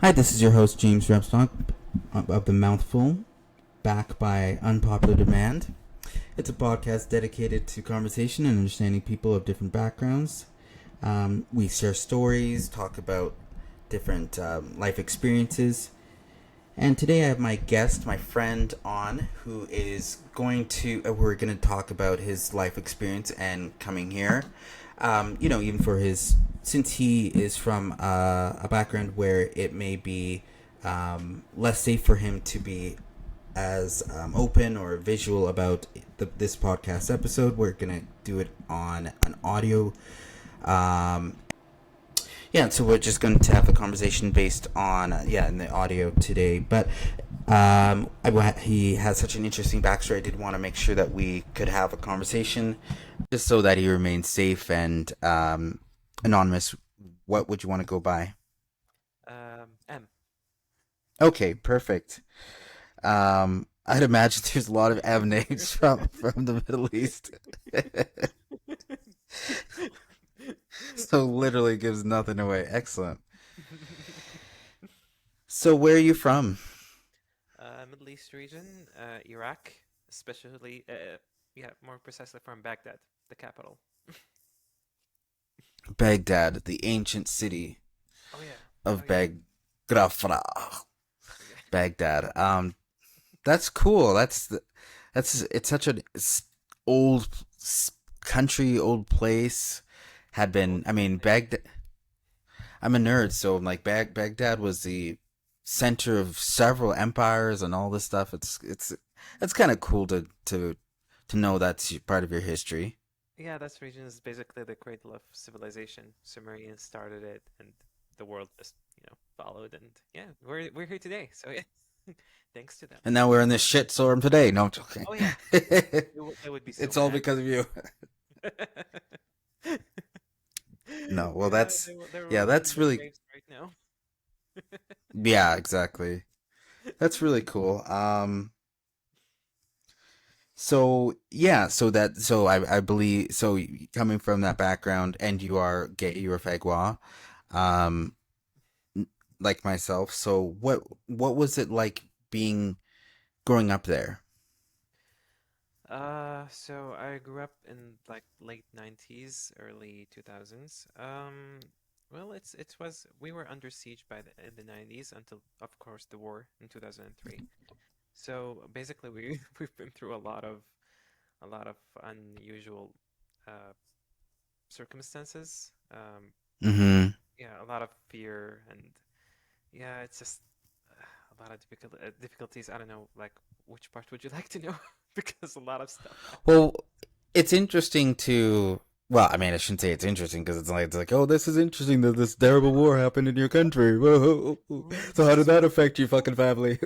Hi, this is your host, James Repstock of the Mouthful, back by unpopular demand. It's a podcast dedicated to conversation and understanding people of different backgrounds. We share stories, talk about different life experiences. And today I have my guest, my friend, on who is we're going to talk about his life experience and coming here. Even for since he is from a background where it may be less safe for him to be as open or visual about this podcast episode, we're going to do it on an audio. So we're just going to have a conversation based on in the audio today. But he has such an interesting backstory. I did want to make sure that we could have a conversation, just so that he remains safe and anonymous. What would you want to go by? M. Okay, perfect. I'd imagine there's a lot of M names from the Middle East. So literally gives nothing away. Excellent. So where are you from? Middle East region, Iraq, especially, more precisely from Baghdad, the capital. Baghdad, the ancient city Oh yeah, oh of yeah, Baghdad. oh yeah. Baghdad. That's cool. It's such an old country, old place. Had been. Old I mean, country. Baghdad. I'm a nerd, so like Baghdad was the center of several empires and all this stuff. It's kind of cool to know that's part of your history. Yeah, that region is basically the cradle of civilization. Sumerians started it, and the world just followed. And yeah, we're here today. So yeah, thanks to them. And now we're in this shit storm today. No, I'm joking. Oh yeah, they would be so It's all mad. because of you. No, well, Yeah, they're yeah, rolling in that's their really, graves right now. yeah, exactly. That's really cool. So yeah, so I believe so. Coming from that background, and you are gay, you are Fagua, um, like myself. So what was it like being growing up there? So I grew up in like late 90s, early 2000s. Well, it was we were under siege in the 90s until, of course, the war in 2003. So basically, we've been through a lot of unusual uh circumstances. Mm-hmm. Yeah, a lot of fear, and yeah, it's just a lot of difficulties. I don't know, like, which part would you like to know? Because a lot of stuff happened. Well, it's interesting to. Well, I mean, I shouldn't say it's interesting because it's like, oh, this is interesting that this terrible war happened in your country. Whoa. So Which how is did that super affect your fucking family?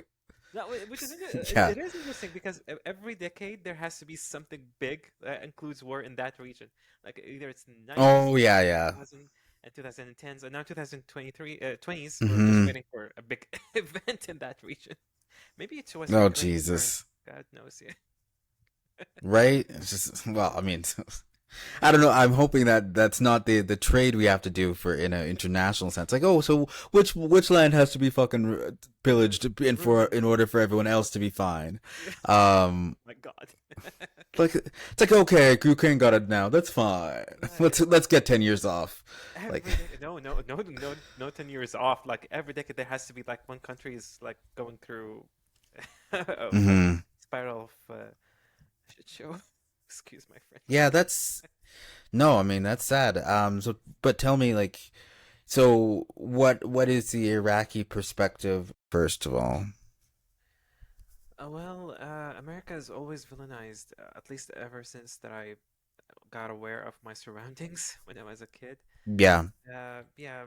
no, which is Yeah. it is interesting because every decade there has to be something big that includes war in that region. Like either it's the 90s, Oh yeah, yeah. 2000, and 2010s, and now 2023, 20s. We're just Mm-hmm. waiting for a big event in that region. Maybe it was Oh recurring or Jesus. God knows. Yeah. Right? It's just well, I mean, I don't know. I'm hoping that that's not the trade we have to do for in an international sense. Like, oh, so which land has to be fucking pillaged in order for everyone else to be fine? Um, My God. like it's like okay, Ukraine got it now. That's fine. Yeah, Let's get 10 years off. Like, every day, no 10 years off. Like every decade, there has to be like one country is like going through a hmm spiral of shit show. Excuse my French. yeah, that's no. I mean, that's sad. So but tell me, like, so what is the Iraqi perspective first of all? Well, America is always villainized, at least ever since that I got aware of my surroundings when I was a kid. Yeah. Yeah,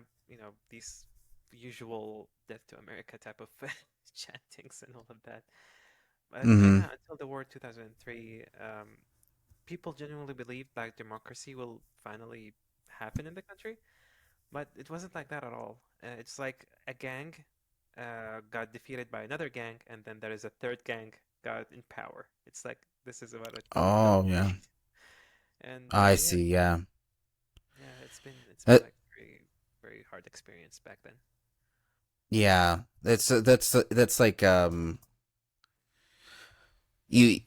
these usual death to America type of chantings and all of that. But hmm yeah, until the war 2003, people genuinely believed like democracy will finally happen in the country, but it wasn't like that at all. It's like a gang got defeated by another gang, and then there is a third gang got in power. It's like this is about it Oh yeah. fluctuate. And I yeah, see. Yeah. yeah, it's been Uh, like very very hard experience back then. Yeah, that's like you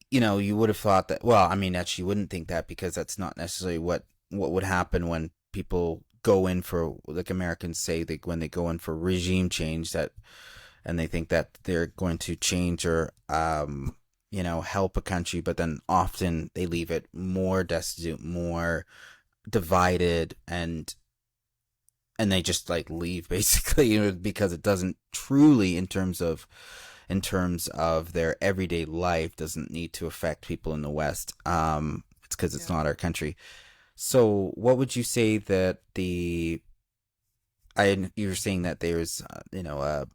you know, you would have thought that. Well, I mean, actually, you wouldn't think that because that's not necessarily what would happen when people go in for, like Americans say, they when they go in for regime change, that and they think that they're going to change or help a country, but then often they leave it more destitute, more divided, and they just like leave basically, because it doesn't truly, in terms of their everyday life, doesn't need to affect people in the West. It's because it's Yeah. not our country. So what would you say that you were saying that there's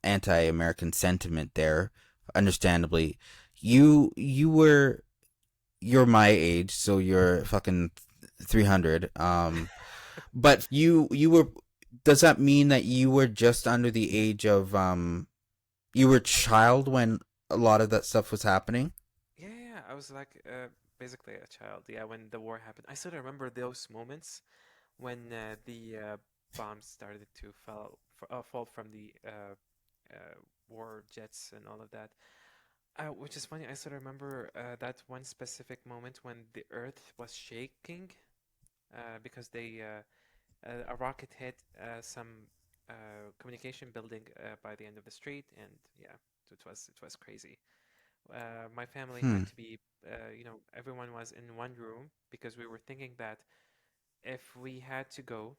anti-American sentiment there, understandably. You're my age, so you're fucking 300. But you were. Does that mean that you were just under the age of you were a child when a lot of that stuff was happening? Yeah, yeah, yeah. I was like basically a child. Yeah, when the war happened, I still remember those moments when the bombs started to fall from the war jets and all of that. Which is funny. I still remember that one specific moment when the earth was shaking because a rocket hit some communication building by the end of the street, and yeah, it was crazy. My family Hmm. had to be, everyone was in one room because we were thinking that if we had to go,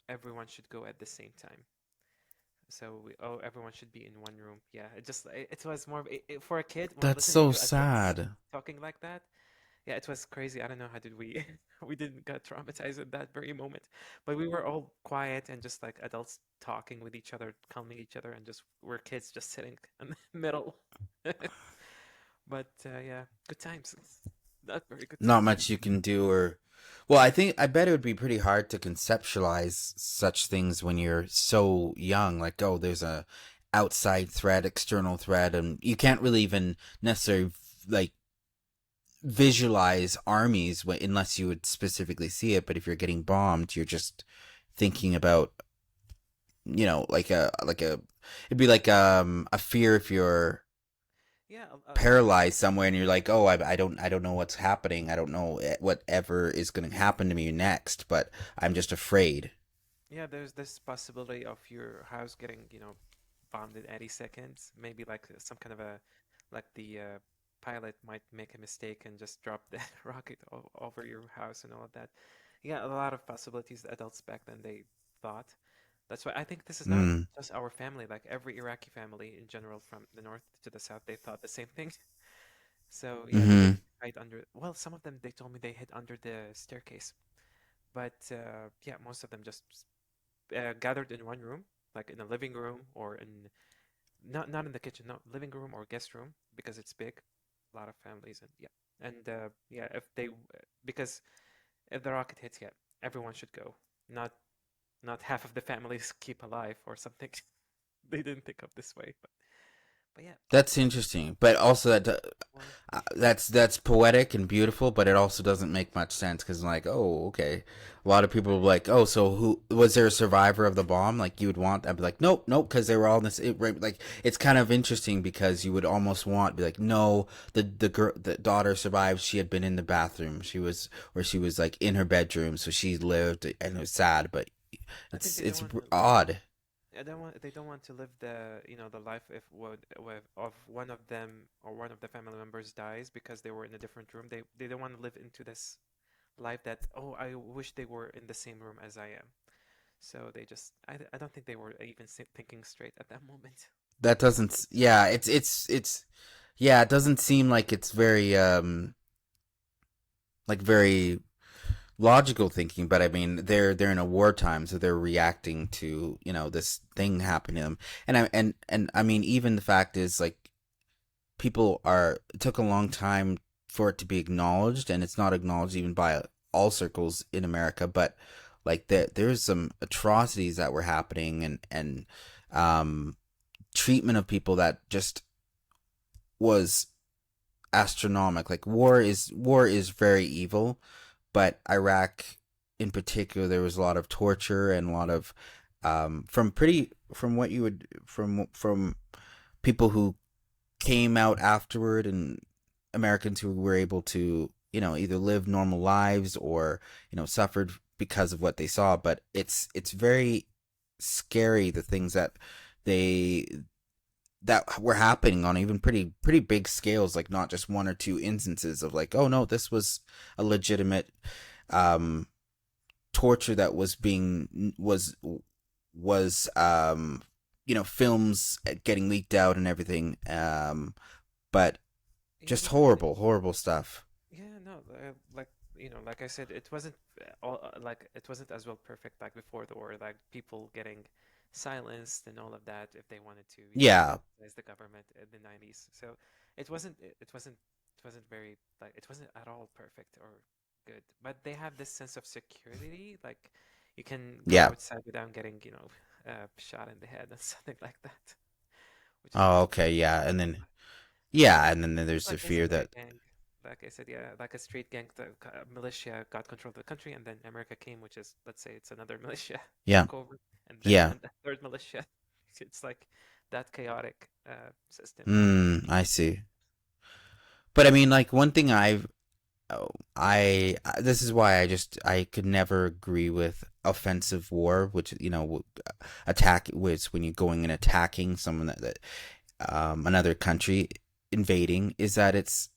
everyone should go at the same time. So everyone should be in one room. Yeah, it was more for a kid when That's listening so to adults sad. talking like that. Yeah, it was crazy. I don't know how did we we didn't get traumatized at that very moment, but we were all quiet and just like adults talking with each other, calming each other, and just we're kids just sitting in the middle. But yeah, good times. Not very good Not times. much you can do, or well, I bet it would be pretty hard to conceptualize such things when you're so young. Like, oh, there's a outside threat, external threat, and you can't really even necessarily like visualize armies unless you would specifically see it. But if you're getting bombed, you're just thinking about, like a it'd be like a fear if you're Yeah, paralyzed somewhere and you're like, oh, I don't know what's happening. I don't know whatever is going to happen to me next, but I'm just afraid. yeah. There's this possibility of your house getting, bombed in any seconds. Maybe like some kind of like the pilot might make a mistake and just drop the rocket over your house and all of that. Yeah, a lot of possibilities the adults back then they thought. That's why I think this is not Mm. just our family, like every Iraqi family in general, from the north to the south, they thought the same thing. So yeah, they Mm-hmm. would hide under. Well, some of them they told me they hid under the staircase, but yeah, most of them just gathered in one room, like in a living room or in not in the kitchen, no, living room or guest room because it's big, a lot of families and yeah, and yeah, if they because if the rocket hits, yeah, everyone should go, not not half of the families keep alive or something. They didn't think of this way, but yeah, That's interesting, but also war. that's poetic and beautiful, but it also doesn't make much sense because, like, oh, okay, a lot of people are like, oh, so who was there a survivor of the bomb? Like, you would want, I'd be like, nope, nope, because they were all in this. Right, like, it's kind of interesting because you would almost want be like, no, the daughter survived. She had been in the bathroom. She was like in her bedroom, so she lived, and it was sad, but I think it's they don't it's want to. odd. They don't want to live the life if of one of them or one of the family members dies because they were in a different room. They don't want to live into this life that, oh, I wish they were in the same room as I am. So they just I don't think they were even thinking straight at that moment. That doesn't. Yeah, it's. Yeah, it doesn't seem like it's very logical thinking, but I mean they're in a wartime, so they're reacting to this thing happening to them, and I mean, even the fact is, like, it took a long time for it to be acknowledged, and it's not acknowledged even by all circles in America, but like there's some atrocities that were happening, and um treatment of people that just was astronomical. Like, war is very evil, but Iraq in particular, there was a lot of torture and a lot of from what you would from people who came out afterward, and Americans who were able to, either live normal lives or, suffered because of what they saw. But it's very scary, the things they that were happening on even pretty big scales, like not just one or two instances of like, oh no, this was a legitimate um torture that was films getting leaked out and everything, but Yeah, just but I mean, horrible stuff. yeah, no, like like I said, it wasn't all like it wasn't as well perfect back before the war. Like people getting silenced and all of that if they wanted to, Yeah, criticize the government in the 90s. So it wasn't very like it wasn't at all perfect or good. But they have this sense of security, like you can go yeah. outside without getting, shot in the head and something like that, which is Oh, pretty okay, cool. yeah, and then yeah, and then there's the Like fear basically that, a gang. Like I said, yeah, like a street gang, the militia got control of the country, and then America came, which is, let's say, it's another militia yeah, took over, and then yeah. and the third militia. It's like that chaotic system. I see. But I mean, like one thing oh, this is why I could never agree with offensive war, which attack, which when you're going and attacking someone that another country, invading, is that it's,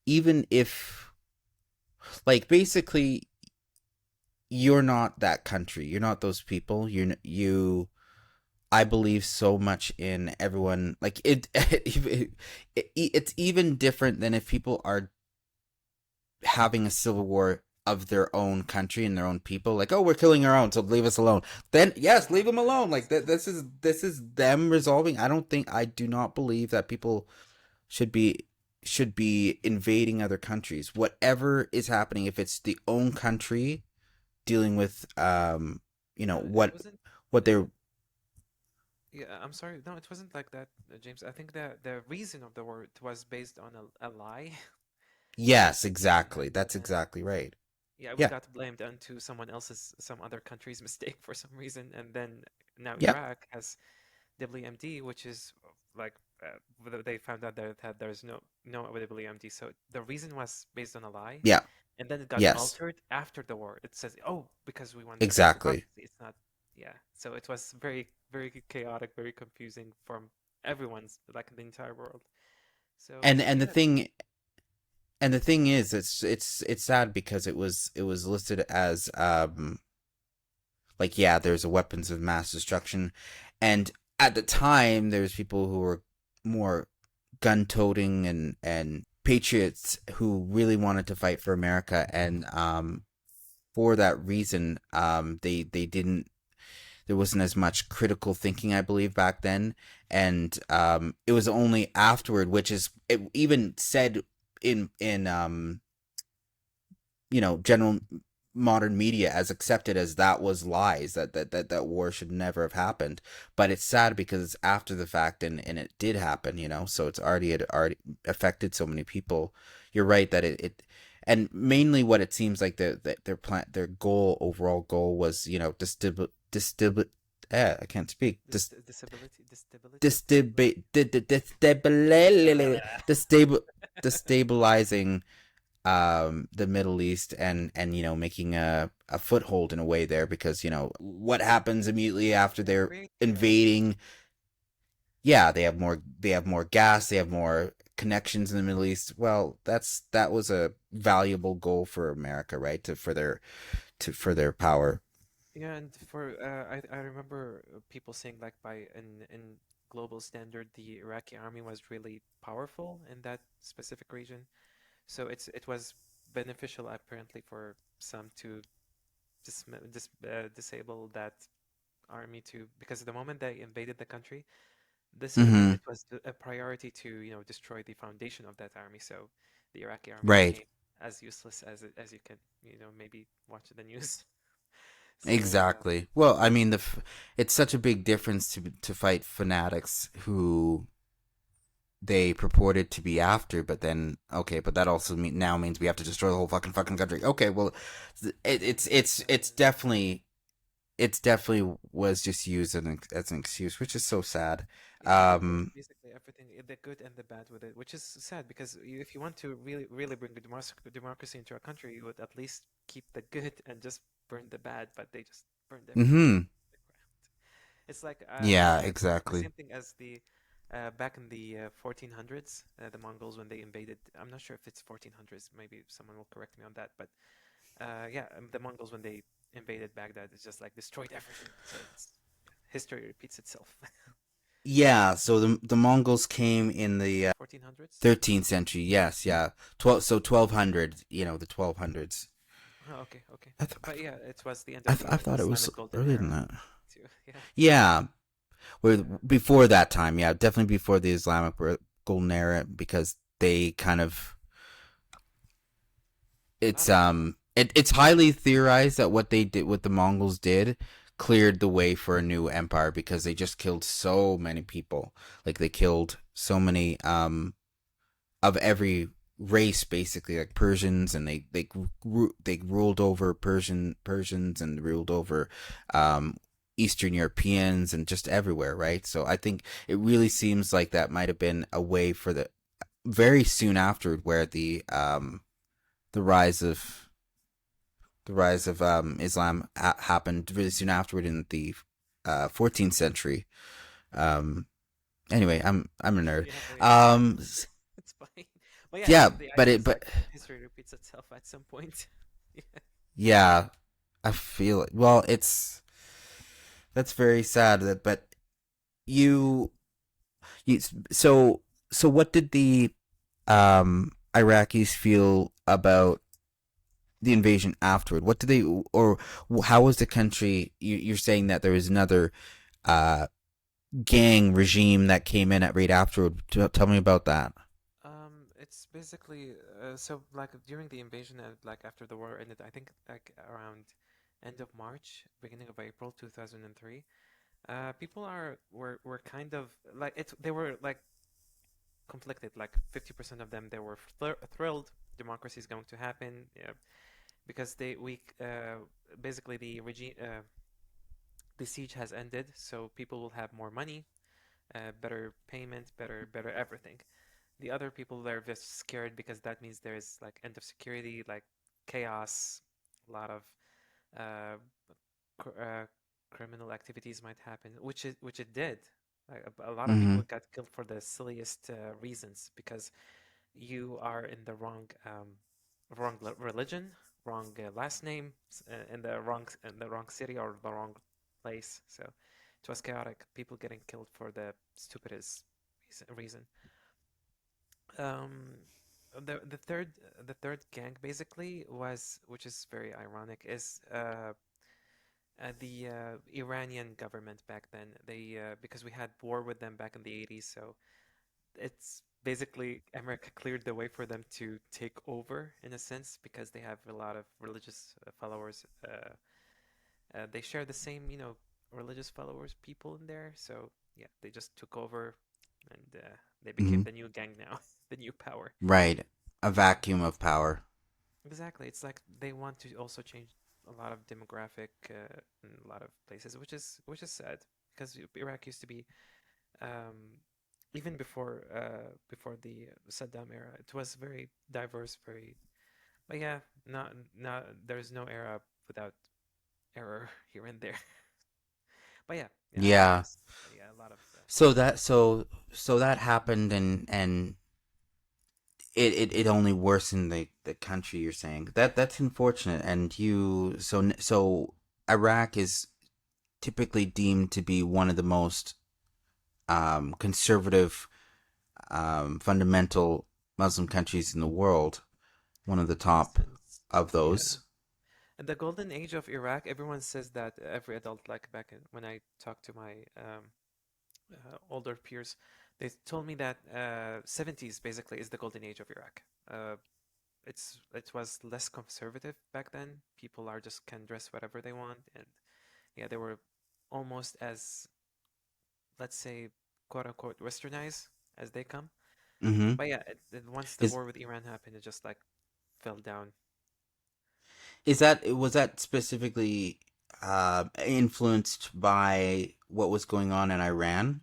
even if, like, basically you're not that country, you're not those people, you I believe so much in everyone, like it's even different than if people are having a civil war of their own country and their own people, like, oh, we're killing our own, so leave us alone. Then yes, leave them alone. Like that, this is them resolving. I do not believe that people should be invading other countries, whatever is happening. If it's the own country dealing with No, it what wasn't. they're. Yeah, I'm sorry. No, it wasn't like that, James. I think that the reason of the war it was based on a lie, Yes, and exactly, that's then exactly right. yeah, we Yeah, got blamed onto some other country's mistake for some reason, and then now yeah, Iraq has WMD, which is like they found out that there's no WMD. So the reason was based on a lie, yeah, and then it got yes, altered after the war. It says, "Oh, because we want the peace." exactly. Obviously, it's not. Yeah. So it was very very chaotic, very confusing from everyone's like in the entire world. So and and the yeah, thing and the thing is, it's sad because it was listed as, like, yeah, there's a weapons of mass destruction, and at the time there's people who were more gun-toting and patriots who really wanted to fight for America, and for that reason, they didn't. There wasn't as much critical thinking, I believe, back then, and it was only afterward, which is, it even said in general modern media as accepted as that was lies, that war should never have happened. But it's sad because it's after the fact, and it did happen, so it already affected so many people. You're right that it and mainly what it seems like their overall goal was, I can't speak. disability, Destabil- Destabilizing the Middle East, and making a foothold in a way there, because what happens immediately after they're create chaos. invading. Yeah, they have more gas, they have more connections in the Middle East. Well, that was a valuable goal for America, right? For their power. Yeah, and for I remember people saying like by in global standard, the Iraqi army was really powerful in that specific region. So it was beneficial apparently for some to disable that army to because the moment they invaded the country, Mm-hmm. it was a priority to destroy the foundation of that army. So the Iraqi army Right. became as useless as you can maybe watch the news. So Exactly. Well, I mean, it's such a big difference to fight fanatics who they purported to be after, but then, okay, but that also now means we have to destroy the whole fucking country. Okay, well, it's uh, definitely it's definitely was just used as an excuse, which is so sad. Yeah, they mixed Um, basically everything, the good and the bad with it, which is sad because if you want to really bring a democracy into a country, you would at least keep the good and just burn the bad, but they just burned everything to mm-hmm. the ground. It's like Yeah, the exactly. same thing as the back in the 1400s, the Mongols when they invaded. I'm not sure if it's 1400s. Maybe someone will correct me on that, but yeah, the Mongols when they invaded Baghdad, it's just like destroyed everything. So it's history repeats itself. Yeah, so the Mongols came in the 1400s. 13th century. Yes, yeah. 1200, the 1200s. Oh, okay, okay. I, th- But yeah, it was the end I, of th- the I thought it was Islamic golden earlier than era that. too. Yeah, Yeah, where yeah. before that time, yeah, definitely before the golden era, because they kind of A lot of people. it's highly theorized that what the Mongols did cleared the way for a new empire because they just killed so many people. Like they killed so many of every race basically, like Persians, and they ruled over Persians and ruled over um Eastern Europeans and just everywhere, right? So I think it really seems like that might have been a way for the very soon afterward where the rise of Islam happened really soon afterward in the 14th century. Um, anyway, I'm a nerd. Yeah, but yeah, Um, it's fine. But yeah, yeah, the but idea it is like but history repeats itself at some point. Yeah. yeah, I feel it. Well, that's very sad. But you you so what did the Iraqis feel about the invasion afterward? What did they or how was the country? You're saying that there was another uh gang regime that came in at right afterward. Tell me about that. It's basically so like during the invasion and like after the war ended, I think like around end of March, beginning of April 2003. People were kind of like they were like conflicted. Like 50% of them they were thrilled democracy is going to happen, yeah, because basically the siege has ended, so people will have more money, better payment, better everything. The other people they're just scared because that means there's like end of security, like chaos, a lot of uh, cr- uh, criminal activities might happen, which it did. Like, a lot of Mm-hmm. people got killed for the silliest reasons because you are in the wrong religion, wrong last name, in the wrong city or the wrong place. So it was chaotic. People getting killed for the stupidest reason. Um, the third gang basically was, which is very ironic, is the Iranian government back then. They because we had war with them back in the 80s, so it's basically America cleared the way for them to take over in a sense because they have a lot of religious followers. They share the same, religious followers people in there. So yeah, they just took over and they Mm-hmm. became the new gang now, the new power. Right. A vacuum of power. Exactly. It's like they want to also change a lot of demographic in a lot of places, which is sad because Iraq used to be even before the Saddam era, it was very diverse, very. But yeah, not there's no era without error here and there. But yeah, yeah, I Yeah. digress. Yeah, a lot of So that happened, and it only worsened the country. You're saying that's unfortunate, and so Iraq is typically deemed to be one of the most conservative, fundamental Muslim countries in the world. One of the in a top sense, of yeah. those. And the golden age of Iraq, everyone says that every adult, like when I talk to my older peers, they told me that 70s basically is the golden age of Iraq. It was less conservative back then. People are just can dress whatever they want, and yeah, they were almost as, let's say, quote unquote westernized as they come. Mm-hmm. But yeah, once the Is war with Iran happened, it just like fell down. is that was that specifically? influenced by what was going on in Iran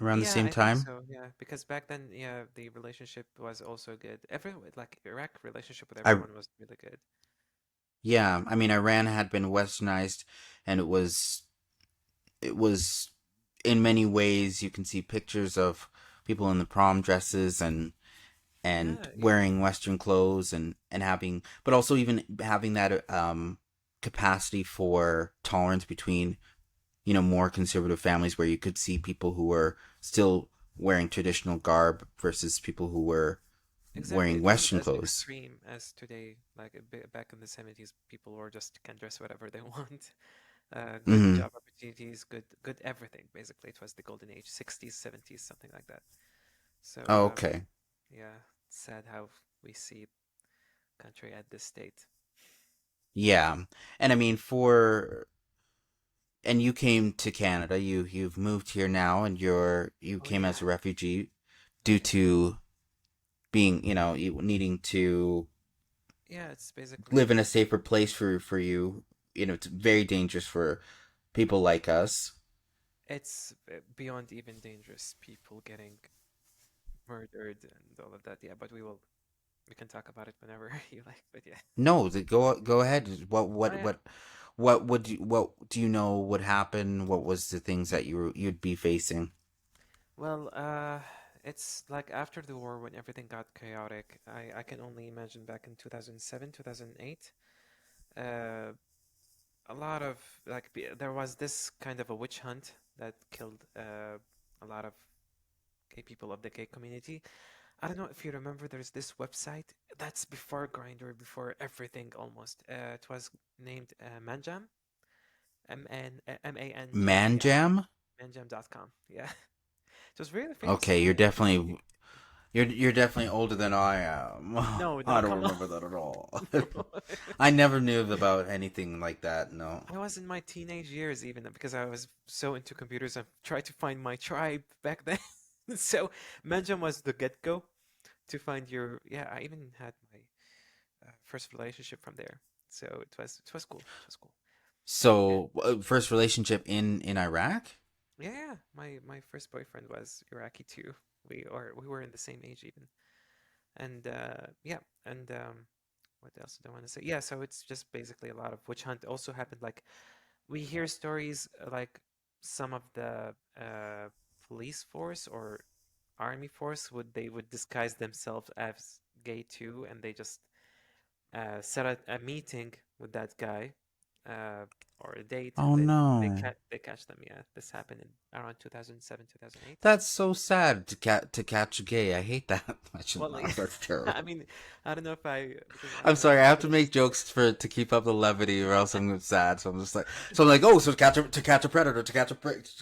around the Yeah, same I think time. so. Yeah, because back then, yeah, the relationship was also good. Every like Iraq relationship with I everyone was really good. Yeah, I mean Iran had been westernized, and it was in many ways you can see pictures of people in the prom dresses and Yeah, wearing Western clothes and having, but also even having that capacity for tolerance between more conservative families where you could see people who were still wearing traditional garb versus people who were exactly. wearing It wasn't Western as clothes. extreme as today. Like back in the 70s, people were just can dress whatever they want. Good Hmm. job opportunities, good everything. Basically, it was the golden age, 60s, 70s, something like that. So, Okay. yeah, sad how we see country at this state. Yeah, and I mean and you came to Canada. You've moved here now, and you Oh came yeah, as a refugee due yeah, to being you needing to yeah. It's live in basically a safer place for you. It's very dangerous for people like us. it's beyond even dangerous. People getting murdered and all of that. Yeah, but we can talk about it whenever you like. But yeah, No, go ahead. What oh what yeah. what what do you know would happen? What was the things that you'd be facing? Well, it's like after the war when everything got chaotic. I can only imagine back in 2007, 2008. Uh, a lot of like there was this kind of a witch hunt that killed a lot of gay people of the gay community. I don't know if you remember, there's this website that's before Grindr, before everything almost. It was named Manjam, Man Manjam, Jam? manjam.com. Yeah, it was really famous. Okay, Yeah, it was really big. you're definitely older than I am. No, I no, don't come on. remember that at all. No. I never knew about anything like that. No. I was in my teenage years even because I was so into computers and tried to find my tribe back then. So Manjam was the get-go to find your, yeah, I even had my first relationship from there. So it was cool. It was cool. And So, first relationship in Iraq? yeah, yeah, my first boyfriend was Iraqi too. We were in the same age even. And yeah, and what else did I want to say? Yeah, so it's just basically a lot of witch hunt also happened. Like we hear stories like some of the police force or army force would disguise themselves as gay too, and they just set a meeting with that guy uh, or a date, and Oh then no. they catch them. Yeah, this happened in around 2007, 2008. That's so sad to catch a gay. I hate that. I shouldn't Well, laugh. That's I terrible. mean, I don't know if I because I I'm don't know sorry. I if have to this. make jokes to keep up the levity, or else I'm sad. So I'm like, oh, so to catch a predator, to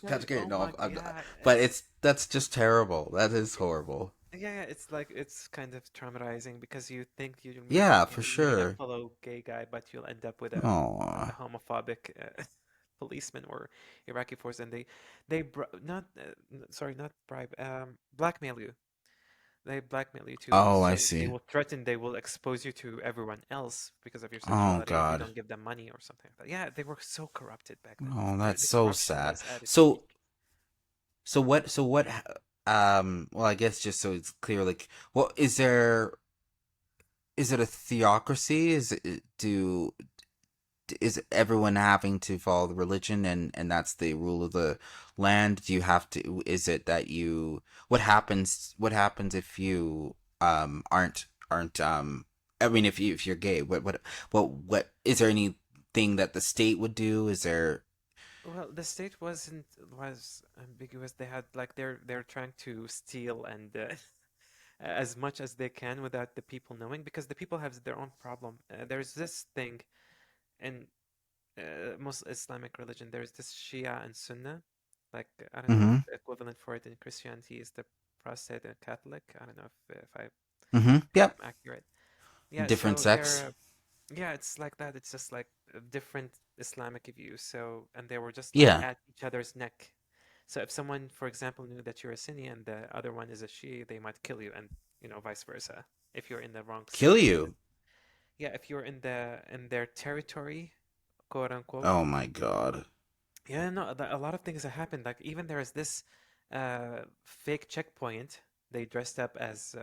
Yeah, catch a gay. oh No, my, I'm yeah, but that's just terrible. That is horrible. yeah, it's like it's kind of traumatizing because you think Yeah, for you're meeting a sure. fellow gay guy, but you'll end up with a Oh, homophobic policeman or Iraqi force, and they not sorry, not bribe, blackmail you. They blackmail you too, oh, I so they see. will threaten they will expose you to everyone else because of your Oh sexuality if you God. don't give them money or something like that. Yeah, they were so corrupted back then. Oh, that's The so corruption sad. was at its So peak. what well, I guess just so it's clear, like, what is it a theocracy? Is everyone having to follow the religion, and that's the rule of the land? Do you have to, is it that you, what happens if you aren't I mean, if you're gay, what is there anything that the state would do? Is there? Well, the state was ambiguous. They had like they're trying to steal and as much as they can without the people knowing because the people have their own problem. There's this thing in most Islamic religion. There's this Shia and Sunnah. Like I don't know if Mm-hmm. the equivalent for it in Christianity is the Protestant and Catholic. I don't know Mm-hmm. if Yep. I'm accurate. Yeah, Different so sex. yeah, it's like that. It's just like a different Islamic view. So, and they were just like Yeah. at each other's neck. So if someone, for example, knew that you're a Sunni and the other one is a Shi'i, they might kill you, and vice versa. If you're in the wrong Kill side of the, you. yeah, if you're in their territory, quote unquote. Oh my God. Yeah, no, a lot of things have happened. Like even there is this fake checkpoint. They dressed up as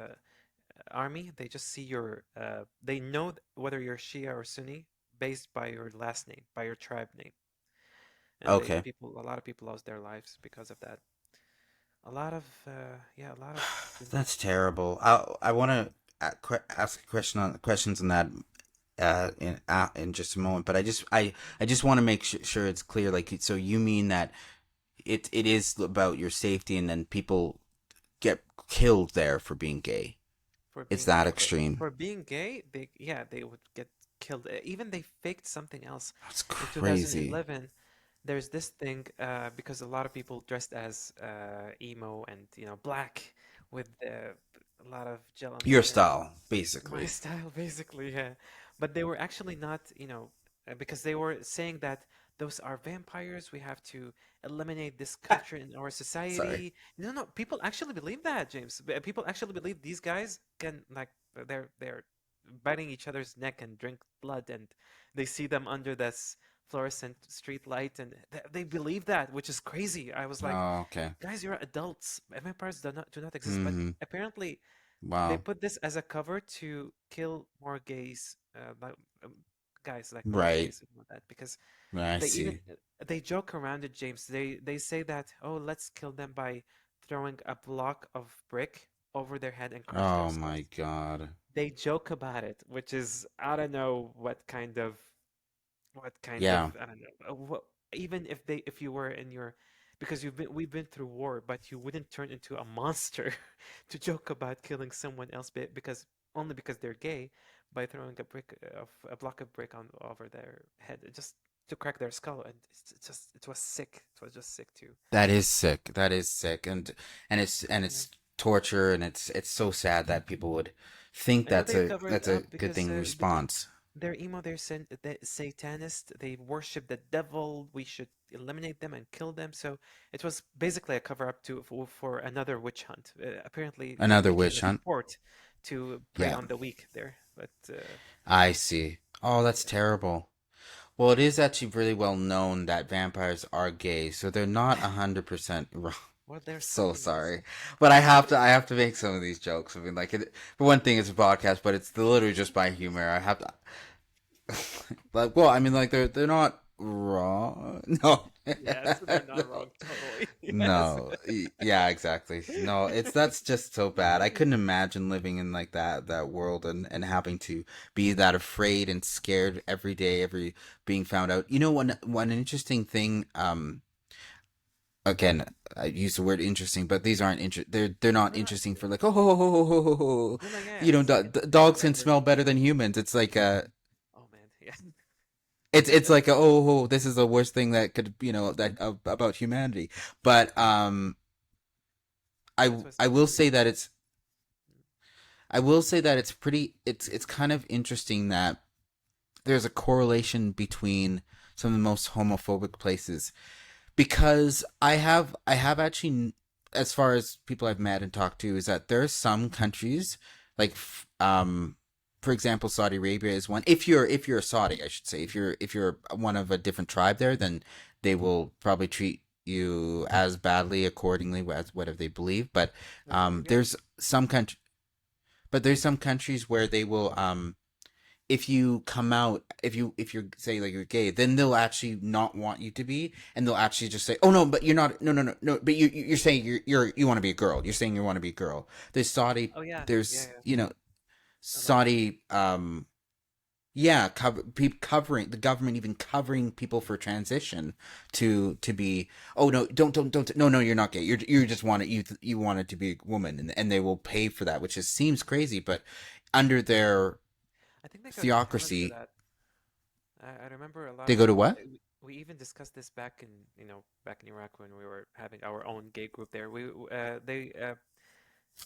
army. They just see your they know whether you're Shia or Sunni based by your last name, by your tribe name. And Okay. a lot of people lost their lives because of that. A lot of yeah, a lot of That's terrible. I want to ask a questions on that in just a moment, but I just want to make sure it's clear. Like, so you mean that it is about your safety, and then people get killed there for being gay. for It's being that gay. extreme. For being gay, they yeah, they would get killed. Even they faked something else That's in crazy. 2011. There's this thing because a lot of people dressed as emo and black with a lot of gel on their Your hair. style, My basically. style, basically, yeah. But they were actually not, because they were saying that those are vampires. We have to eliminate this culture in our Sorry. society. No, no, people actually believe that, James. People actually believe these guys can like they're biting each other's neck and drink blood, and they see them under this fluorescent street light, and they believe that, which is crazy. I was like, Oh, okay. guys, you're adults. Vampires do not exist, but Hmm. apparently they Wow. put this as a cover to kill more gays, guys like more Right. gays and all that because I they even see. they joke around it, James. They say that, oh, let's kill them by throwing a block of brick over their head and crush their Oh my skulls. God. They joke about it, which is I don't know what kind of Yeah. I don't know even if you were in your because we've been through war, but you wouldn't turn into a monster to joke about killing someone else because only because they're gay by throwing a block of brick on over their head just to crack their skull, and it was sick. It was just sick too. That is sick. That is sick. And Yeah. it's torture, and it's so sad that people would think I know they cover it that's a up good because thing response. they're emo, they're satanist, they worship the devil. We should eliminate them and kill them. So it was basically a cover up for another witch hunt. Apparently, they Another became witch a hunt. sport to prey Yeah. on the weak there. But I see. Oh, that's yeah, terrible. Well, it is actually really well known that vampires are gay, so they're not 100% wrong. well, there's So something else. sorry, but I have to make some of these jokes. I mean, like, for one thing, it's a podcast, but it's literally just by humor. I have to, like, well, I mean, like, they're not wrong. No, Yes, they're not no, wrong. Totally. Yes. no. Yeah, exactly. No, it's that's just so bad. I couldn't imagine living in like that world, and having to be that afraid and scared every day, every being found out. You know, one interesting thing. Again, I use the word interesting, but these aren't they're not No, no, interesting for like, oh. no, no. Yeah, You know, it's dogs can rather. smell better than humans. It's like Oh man, yeah. it's like this is the worst thing that could, that about humanity. But No, it was I will actually say not. that it's pretty, it's kind of interesting that there's a correlation between some of the most homophobic places, because I have actually, as far as people I've met and talked to, is that there are some countries like for example, Saudi Arabia is one. If you're a Saudi, I should say, if you're one of a different tribe there, then they will probably treat you as badly accordingly as whatever they believe. But Saudi Arabia? there's some country but there's some countries where they will, if you come out, if you're say like you're gay, then they'll actually not want you to be, and they'll actually just say, oh no, but you're not, no, but you're saying you want to be a girl, you're saying you want to be a girl. There's Saudi, Oh yeah, yeah, there's, yeah. I know that. Saudi, yeah, covering the government, even covering people for transition to be, oh no, don't, no, you're not gay, you just want it, you want it to be a woman, and they will pay for that, which just seems crazy, but under their I think they go to heaven for theocracy, that. I remember a lot they of go to people. what? We even discussed this back in Iraq when we were having our own gay group there. They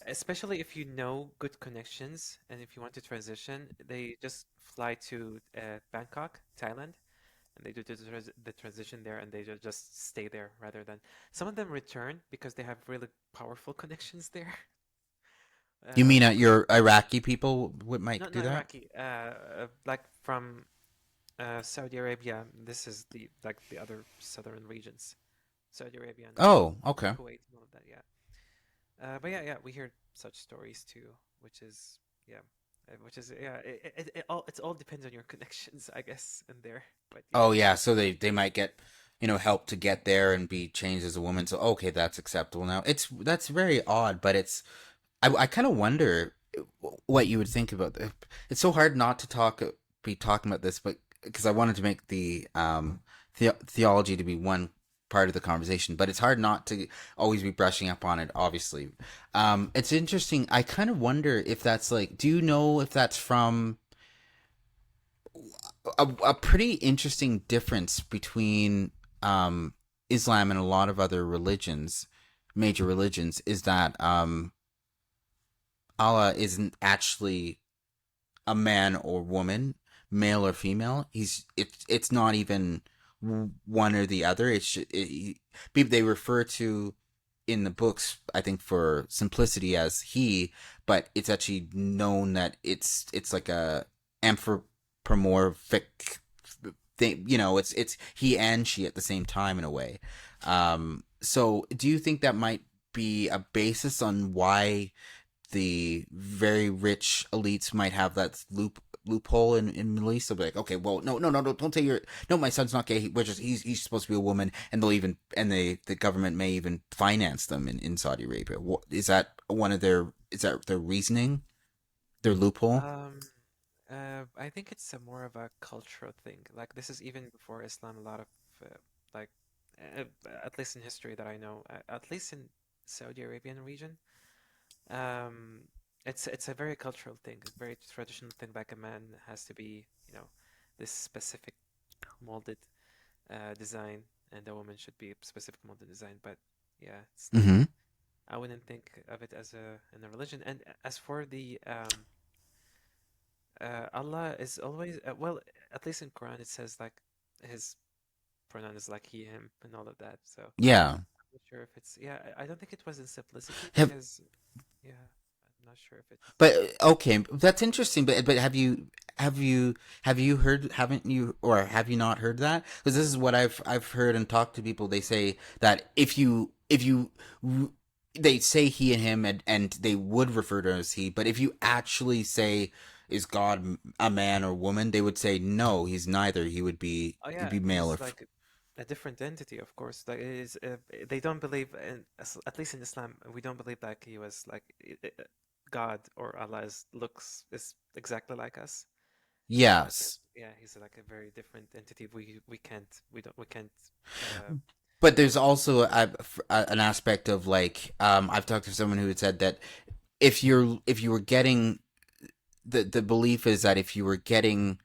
especially if you know good connections and if you want to transition, they just fly to Bangkok, Thailand, and they do the transition there, and they just stay there rather than some of them return because they have really powerful connections there. You mean Of course, your Iraqi people might not do not that? Iraqi, like from. Saudi Arabia. This is the like the other southern regions. Saudi Arabia and Oh, okay. Kuwait and all of that. Yeah. But yeah, we hear such stories too, which is yeah, which is yeah. It all depends on your connections, I guess, in there. But yeah. Oh yeah, so they might get, help to get there and be changed as a woman. So okay, that's acceptable now. That's very odd, but I kind of wonder what you would think about it. It's so hard not to be talking about this, but because I wanted to make the theology to be one part of the conversation, but it's hard not to always be brushing up on it. Obviously, it's interesting. I kind of wonder if that's like, do you know if that's from a pretty interesting difference between Islam and a lot of other religions, major religions, is that Allah isn't actually a man or woman, male or female. It's not even one or the other. They refer to in the books, I think, for simplicity as he, but it's actually known that it's like a anthropomorphic thing. It's he and she at the same time in a way. So do you think that might be a basis on why the very rich elites might have that loophole in Middle East? They'll be like, okay, well, no, don't say you're no, my son's not gay. He's supposed to be a woman, and the government may even finance them in Saudi Arabia. Is that their reasoning, their loophole? Um, I think it's a more of a cultural thing. Like this is even before Islam. A lot of like, uh, at least in history that I know, at least in Saudi Arabian region, um, it's a very cultural thing, a very traditional thing. Like a man has to be, this specific molded design, and a woman should be a specific molded design. But yeah, it's not. Mm-hmm. I wouldn't think of it as a religion. And as for the Allah is always well, at least in Quran it says like his pronoun is like he, him, and all of that. So Yeah. I'm not sure if it's yeah. I don't think it was in simplicity Have because yeah, I'm not sure if it's But okay, that's interesting. But have you heard, haven't you, or have you not heard that? Because this is what I've heard and talked to people. They say that if you they say he and him, and they would refer to him as he, but if you actually say, is God a man or woman, they would say no, he's neither. oh He'd yeah, be male or he's like a different entity, of course. Like it is, they don't believe in at least in Islam, we don't believe like he was like God or Allah's looks is exactly like us. yes. Yeah, he's like a very different entity. We can't. Uh, But there's also an aspect of like, I've talked to someone who had said that if you were getting the belief is that if you were getting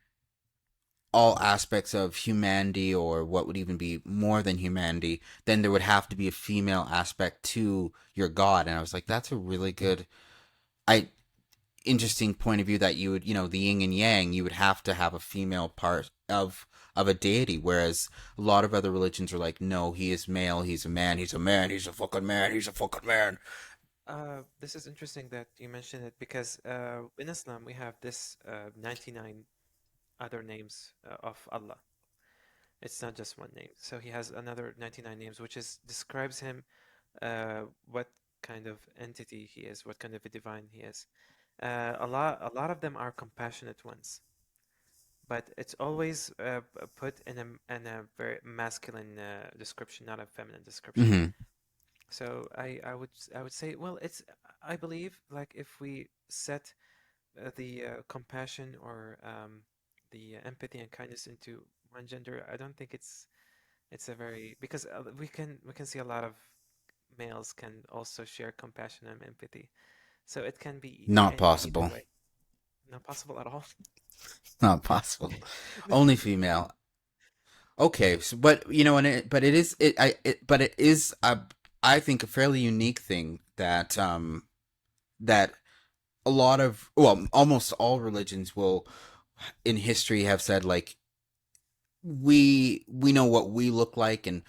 all aspects of humanity, or what would even be more than humanity, then there would have to be a female aspect to your god. And I was like, that's a really good, I interesting point of view, that you would, the yin and yang, you would have to have a female part of a deity, whereas a lot of other religions are like, no, he is male, he's a man, he's a man, he's a fucking man, he's a fucking man. this is interesting that you mentioned it because in Islam we have this 99 other names of Allah. It's not just one name. So he has another 99 names, which is describes him, what kind of entity he is, what kind of a divine he is. A lot of them are compassionate ones, but it's always put in a very masculine description, not a feminine description. Mm-hmm. So I would say, well, it's I believe like if we set the compassion or the empathy and kindness into one gender, I don't think it's a very because we can see a lot of males can also share compassion and empathy, so it can be Not either possible. way. Not possible at all. Not possible. Only female. Okay, so, but but it is but it is a, I think, a fairly unique thing that that a lot of, well, almost all religions will in history have said, like, we know what we look like, and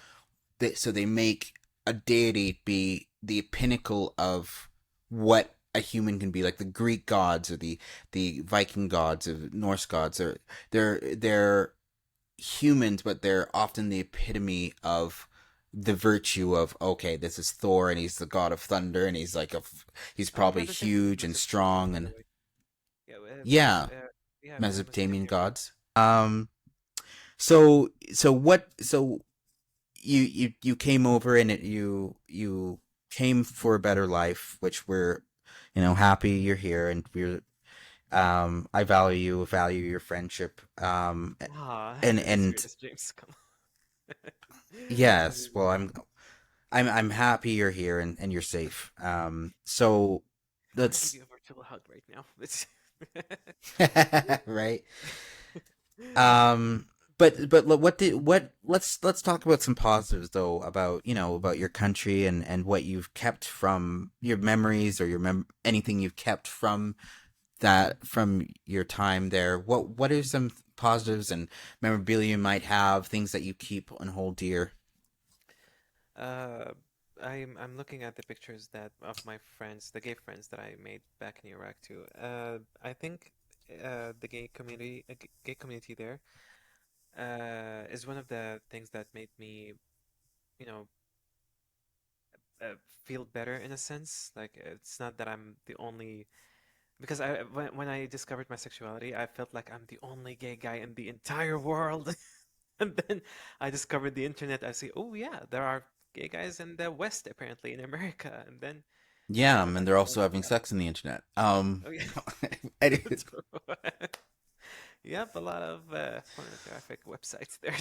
so they make a deity be the pinnacle of what a human can be. Like the Greek gods, or the Viking gods, or Norse gods, or they're humans, but they're often the epitome of the virtue of, okay, this is Thor and he's the god of thunder and he's Oh, we probably have the same with huge and Mesopotamian, strong by the and way. Yeah, yeah, yeah, with the Mesopotamian Mesopotamian gods. gods. So you came over and you came for a better life, which we're happy you're here, and I value your friendship, Ah, this and weirdest James. Come on. This yes, is well, I'm happy you're here and you're safe. So I want to give let's you a virtual hug right now. It's right. Um, but let's talk about some positives though, about about your country and what you've kept from your memories, or anything you've kept from your time there. What are some positives and memorabilia you might have, things that you keep and hold dear? uh, I'm looking at the pictures that of my friends, the gay friends that I made back in Iraq too. I think the gay community there, is one of the things that made me, you know, feel better in a sense. Like it's not that I'm the only because when I discovered my sexuality, I felt like I'm the only gay guy in the entire world. And then I discovered the internet. I see, oh yeah, there are gay guys in the West apparently in America. And then Yeah, I and they're was also like, having yeah, sex on the internet. oh yeah, Anyway, true. Yep, a lot of pornographic websites there.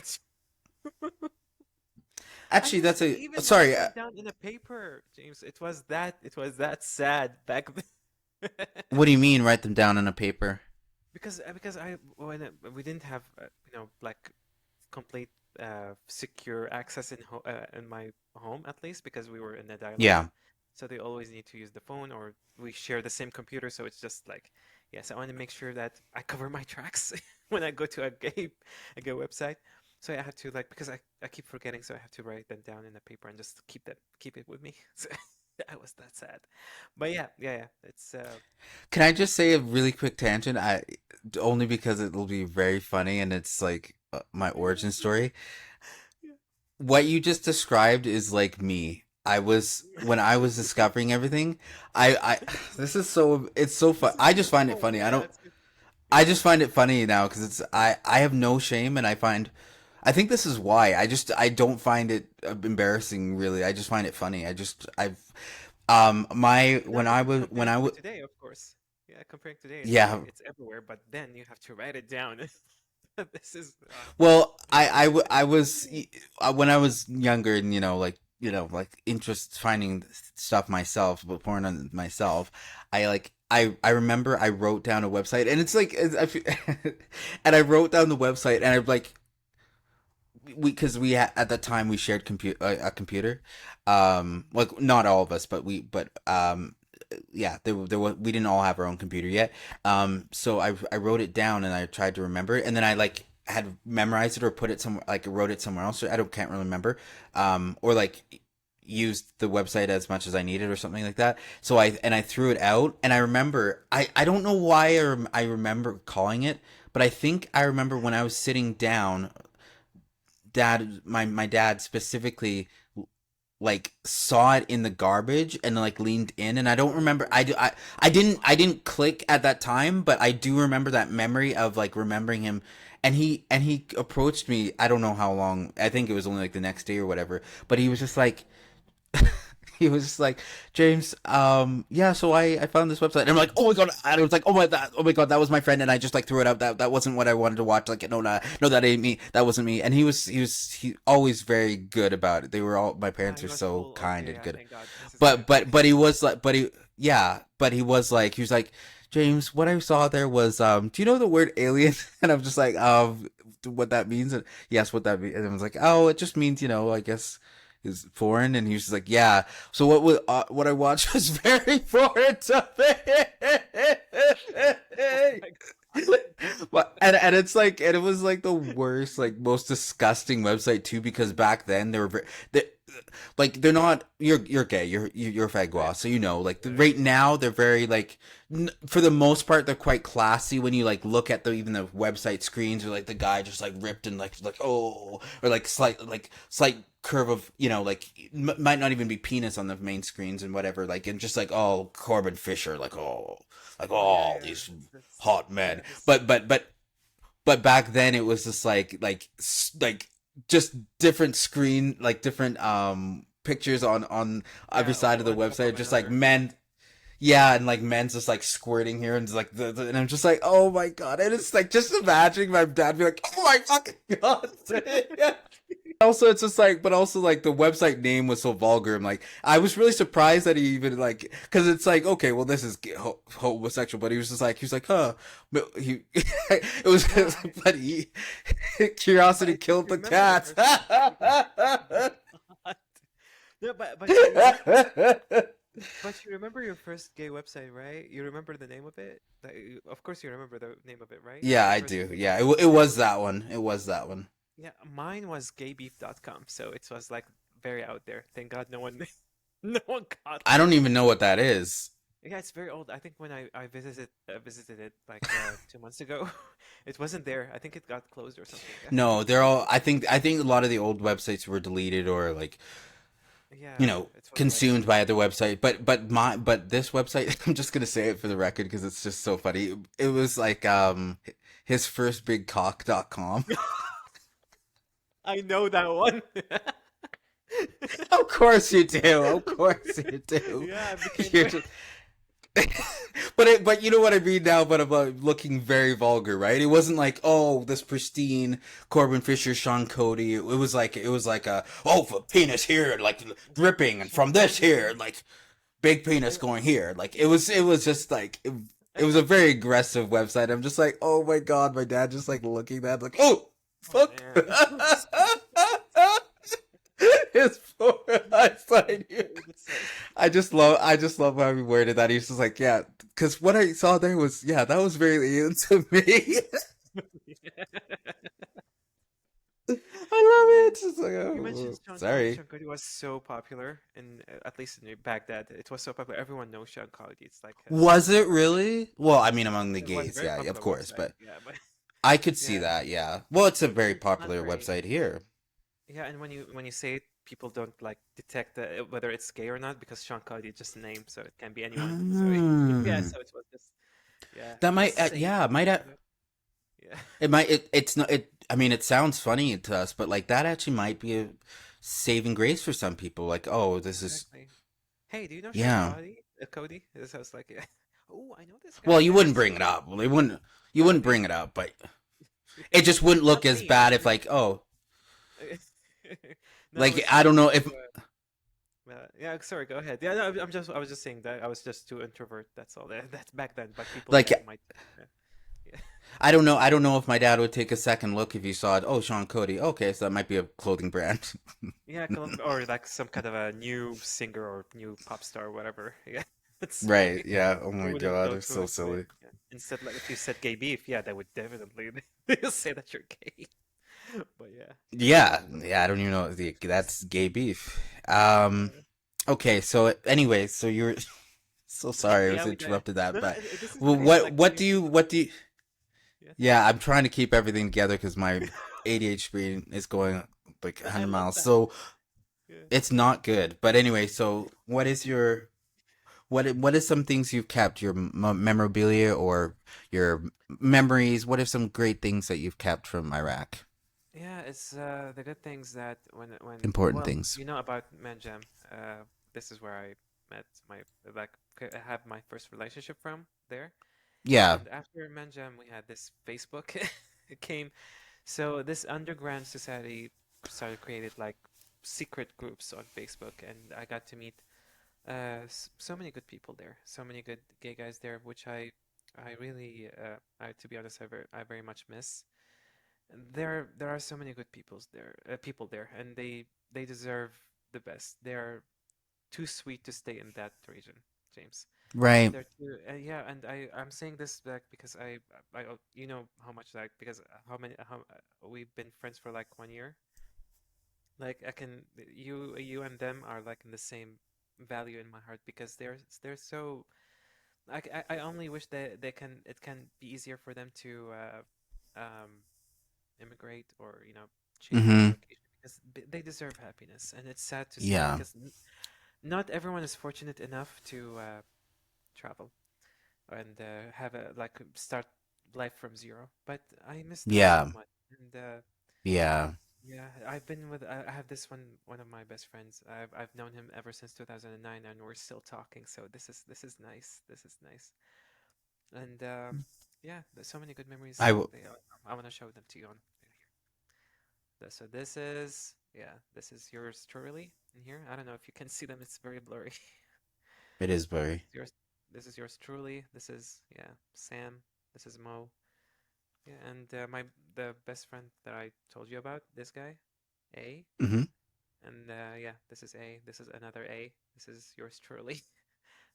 I actually, used that's to a even sorry. write them down in a paper, James. It was that sad back then. What do you mean? Write them down on a paper? Because we didn't have like complete secure access in my home, at least because we were in a dial-up, Yeah. so they always need to use the phone, or we share the same computer, so it's just like, yes, I want to make sure that I cover my tracks when I go to a gay website. So I had to, like, because I keep forgetting, so I have to write them down in a paper and just keep it with me. So I was that sad. But yeah, it's Can I just say a really quick tangent? I only because it'll be very funny and it's like my origin story. yeah. What you just described is like me. I was when I was discovering everything. I this is so it's so fun. This is I your just find it home. funny. I Yeah, don't. it's good. I Yeah. just find it funny now because I have no shame, and I think this is why I don't find it embarrassing really. I just find it funny. I've my Not when comparing I to was today, of course. Yeah, comparing today, yeah. it's everywhere, but then you have to write it down. This is Well, makes me I was when I was younger and like interest finding stuff myself, but porn on myself. I remember I wrote down a website, and it's like and I wrote down the website, and I like because at that time we shared a computer, like not all of us, but yeah, there was we didn't all have our own computer yet. So I wrote it down and I tried to remember it, and then I like had memorized it or put it somewhere, like wrote it somewhere else. I don't can't really remember, or like used the website as much as I needed or something like that. So I threw it out, and I remember I don't know why I remember calling it, but I think I remember when I was sitting down, my dad specifically like saw it in the garbage and like leaned in, and I don't remember. oh, I didn't click at that time, but I do remember that memory of like remembering him, and he approached me. I don't know how long. I think it was only like the next day or whatever, but he was just like he was just like, James, yeah, so I found this website, and I'm like, oh my god, and I was like, oh my god, that was my friend, and I just like threw it out. That wasn't what I wanted to watch. Like, no, no, that ain't me. That wasn't me. And he always very good about it. They were all, my ah, parents he are was so cool. kind Okay, and yeah, good. thank God. This is But good. but he was like, yeah, but he was like, James, what I saw there was, do you know the word alien? And I'm just like, what that means? And yes, what that means. And I was like, oh, it just means, I guess is foreign. And he was just like, yeah. So what I watched was very foreign to Oh me. my But and it's like, and it was like the worst, like most disgusting website too, because back then they, like they're not. You're gay. You're Right. fagua. So you know, like Right. right now they're very like, for the most part they're quite classy. When you like look at the even the website screens, or like the guy just like ripped and like oh, or like slight curve of, like might not even be penis on the main screens and whatever, like, and just like, oh, Corbin Fisher, like Oh yeah, all yeah. these That's hot yeah. men. His But back then it was just like just different screen, like different pictures on every yeah. side of the On top website, of just like another. men. Yeah, and like men's just like squirting here, and just like and I'm just like, oh my god, and it's like just imagining my dad be like, oh my fucking god. Also, it's just like, but also like the website name was so vulgar. I'm like, I was really surprised that he even like, because it's like, okay, well, this is homosexual, but he was like, huh, but he, it was, Yeah, I, but he, but curiosity I think killed you the remember the cat. first. No, but you remember. But you remember your first gay website, right? You remember the name of it? Of course, you remember the name of it, right? Yeah, Your I first do. gay Yeah, website. it Yeah, was that one. It was that one. yeah. Mine was gaybeef.com, so it was like very out there. Thank God no one, no one caught I me. don't even know what that is. Yeah, it's very old. I think when I visited it like 2 months ago, it wasn't there. I think it got closed or something. Yeah, No, they're all. I think a lot of the old websites were deleted or like, yeah. It was like consumed by other website. But this website, I'm just gonna say it for the record because it's just so funny. It was like his first big cock.com. I know that one. Of course you do. Of course you do. Yeah, it became You're very. just, but you know what I mean now. But about looking very vulgar, right? It wasn't like, oh, this pristine Corbin Fisher, Sean Cody. It was like a, oh, for penis here, like dripping, and Sean from this Cody here, and like big penis I, going here. Like it was just like it was a I very aggressive website. I'm just like, oh my god, my dad just like looking at that, like, oh oh fuck. man. His poor eyesight here. That's I just love how he worded that. He's just like, yeah, because what I saw there was, yeah, that was very alien to me. I love it. It's just like, You mentioned oh, Sean Cody. sorry. Sean Cody was so popular, and at least in Baghdad, it was so popular. Everyone knows Sean Cody. It's like Was it really? Well, I mean, among the it was a gays, very yeah, of popular course, website. but Yeah, but I could see yeah, that, yeah. Well, it's a very it's not popular very. website here. Yeah, and when you say it, people don't like detect whether it's gay or not because Sean Cody is just a name, so it can be anyone. So yeah, Mm. so it was just yeah, That a might, safe yeah, might have. word. Yeah, It might. It's not. It. I mean, it sounds funny to us, but like that actually might be a saving grace for some people. Like, oh, this is. exactly. Hey, do you know Sean Yeah. Cody? Cody? This I was like, yeah. Oh, I know this Well, guy. you Yeah, wouldn't it's bring it so up. Well, they wouldn't. You yeah, wouldn't bring maybe it up, but it yeah, just wouldn't not look as me. Not bad if, me. like, oh, No, like it's I just don't know if. yeah. Sorry, go ahead. Yeah, no, I was just saying that I was just too introvert. That's all. That's back then. But people, Like, yeah, might. Yeah, yeah. I don't know. I don't know if my dad would take a second look if he saw it. Oh, Sean Cody. Okay, so that might be a clothing brand. Yeah, or like some kind of a new singer or new pop star or whatever. Yeah, that's Right. why Yeah. Oh they my wouldn't God. go They're too so into it. silly. Yeah. Instead, like if you said gay beef, yeah, they would definitely say that you're gay. But yeah, Yeah. Yeah. I don't even know. That's gay beef. yeah, Okay. So anyway, so you're so sorry I was yeah. We did. interrupted that, No, no, but this is well, nice. what Like when what you, do you what do you? yeah, Yeah, I'm trying to keep everything together because my ADHD brain is going like I 100 love miles. that. So Yeah. it's not good. But anyway, so what is some things you've kept, your memorabilia or your memories? What are some great things that you've kept from Iraq? Yeah, it's the good things that when Important well, things. you know about Manjam. This is where I met my like I have my first relationship from there. Yeah. And after Manjam, we had this Facebook it came. So this underground society started created like secret groups on Facebook, and I got to meet so many good people there, so many good gay guys there, which I really to be honest, I very much miss. There are so many good people there, and they deserve the best. They're too sweet to stay in that region, James. Right. They're too yeah, and I'm saying this like because you know how much like because how many how we've been friends for like 1 year. Like I can you and them are like in the same value in my heart because they're so I only wish that they can it can be easier for them to immigrate or change their Mm-hmm. location because they deserve happiness, and it's sad to see Yeah. because not everyone is fortunate enough to travel and have a like start life from zero. But I miss them so Yeah. much, and Yeah. yeah, I've been with I have this one of my best friends. I've known him ever since 2009, and we're still talking. So this is nice. This is nice, and yeah, there's so many good memories. I w- I want to show them to you on here. So this is yeah, this is yours truly in here. I don't know if you can see them. It's very blurry. it is blurry. Yours. This is yours truly. This is yeah, Sam. This is Mo. Yeah, and my the best friend that I told you about. This guy, A. Mm-hmm. And yeah, this is A. This is another A. This is yours truly.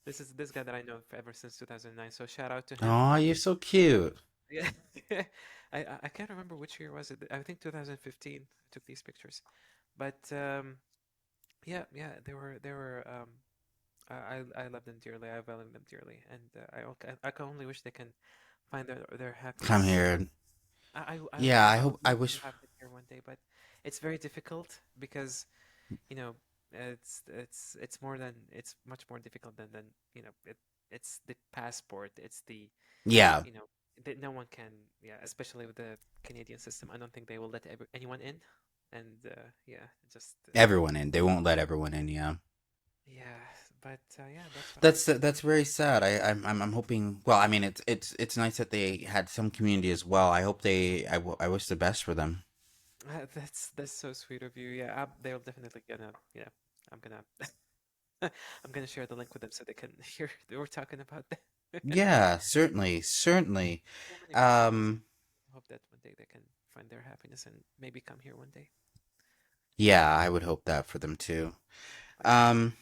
This is this guy that I know ever since 2009. So shout out to him. Oh, you're so cute. Yeah, I can't remember which year was it. I think 2015. I took these pictures, but yeah, yeah, they were. I love them dearly. I value them dearly, and I can only wish they can find their Come happiness. here. Yeah, I I would hope. I love to wish. have them here one day, but it's very difficult because you know it's more than it's much more difficult than it's the passport. It's the Yeah, you know that no one can, yeah, especially with the Canadian system. I don't think they will let anyone in, and yeah, just everyone in. They won't let everyone in. Yeah. yeah, but yeah, that's what I That's think. that's very sad. I'm hoping. Well, I mean, it's nice that they had some community as well. I hope they. I wish the best for them. That's so sweet of you. Yeah, they're definitely gonna. Yeah, I'm gonna I'm gonna share the link with them so they can hear we're talking about that. Yeah, certainly, certainly. So many good memories. Um, I hope that one day they can find their happiness and maybe come here one day. yeah, I would hope that for them too. I hope so. Um,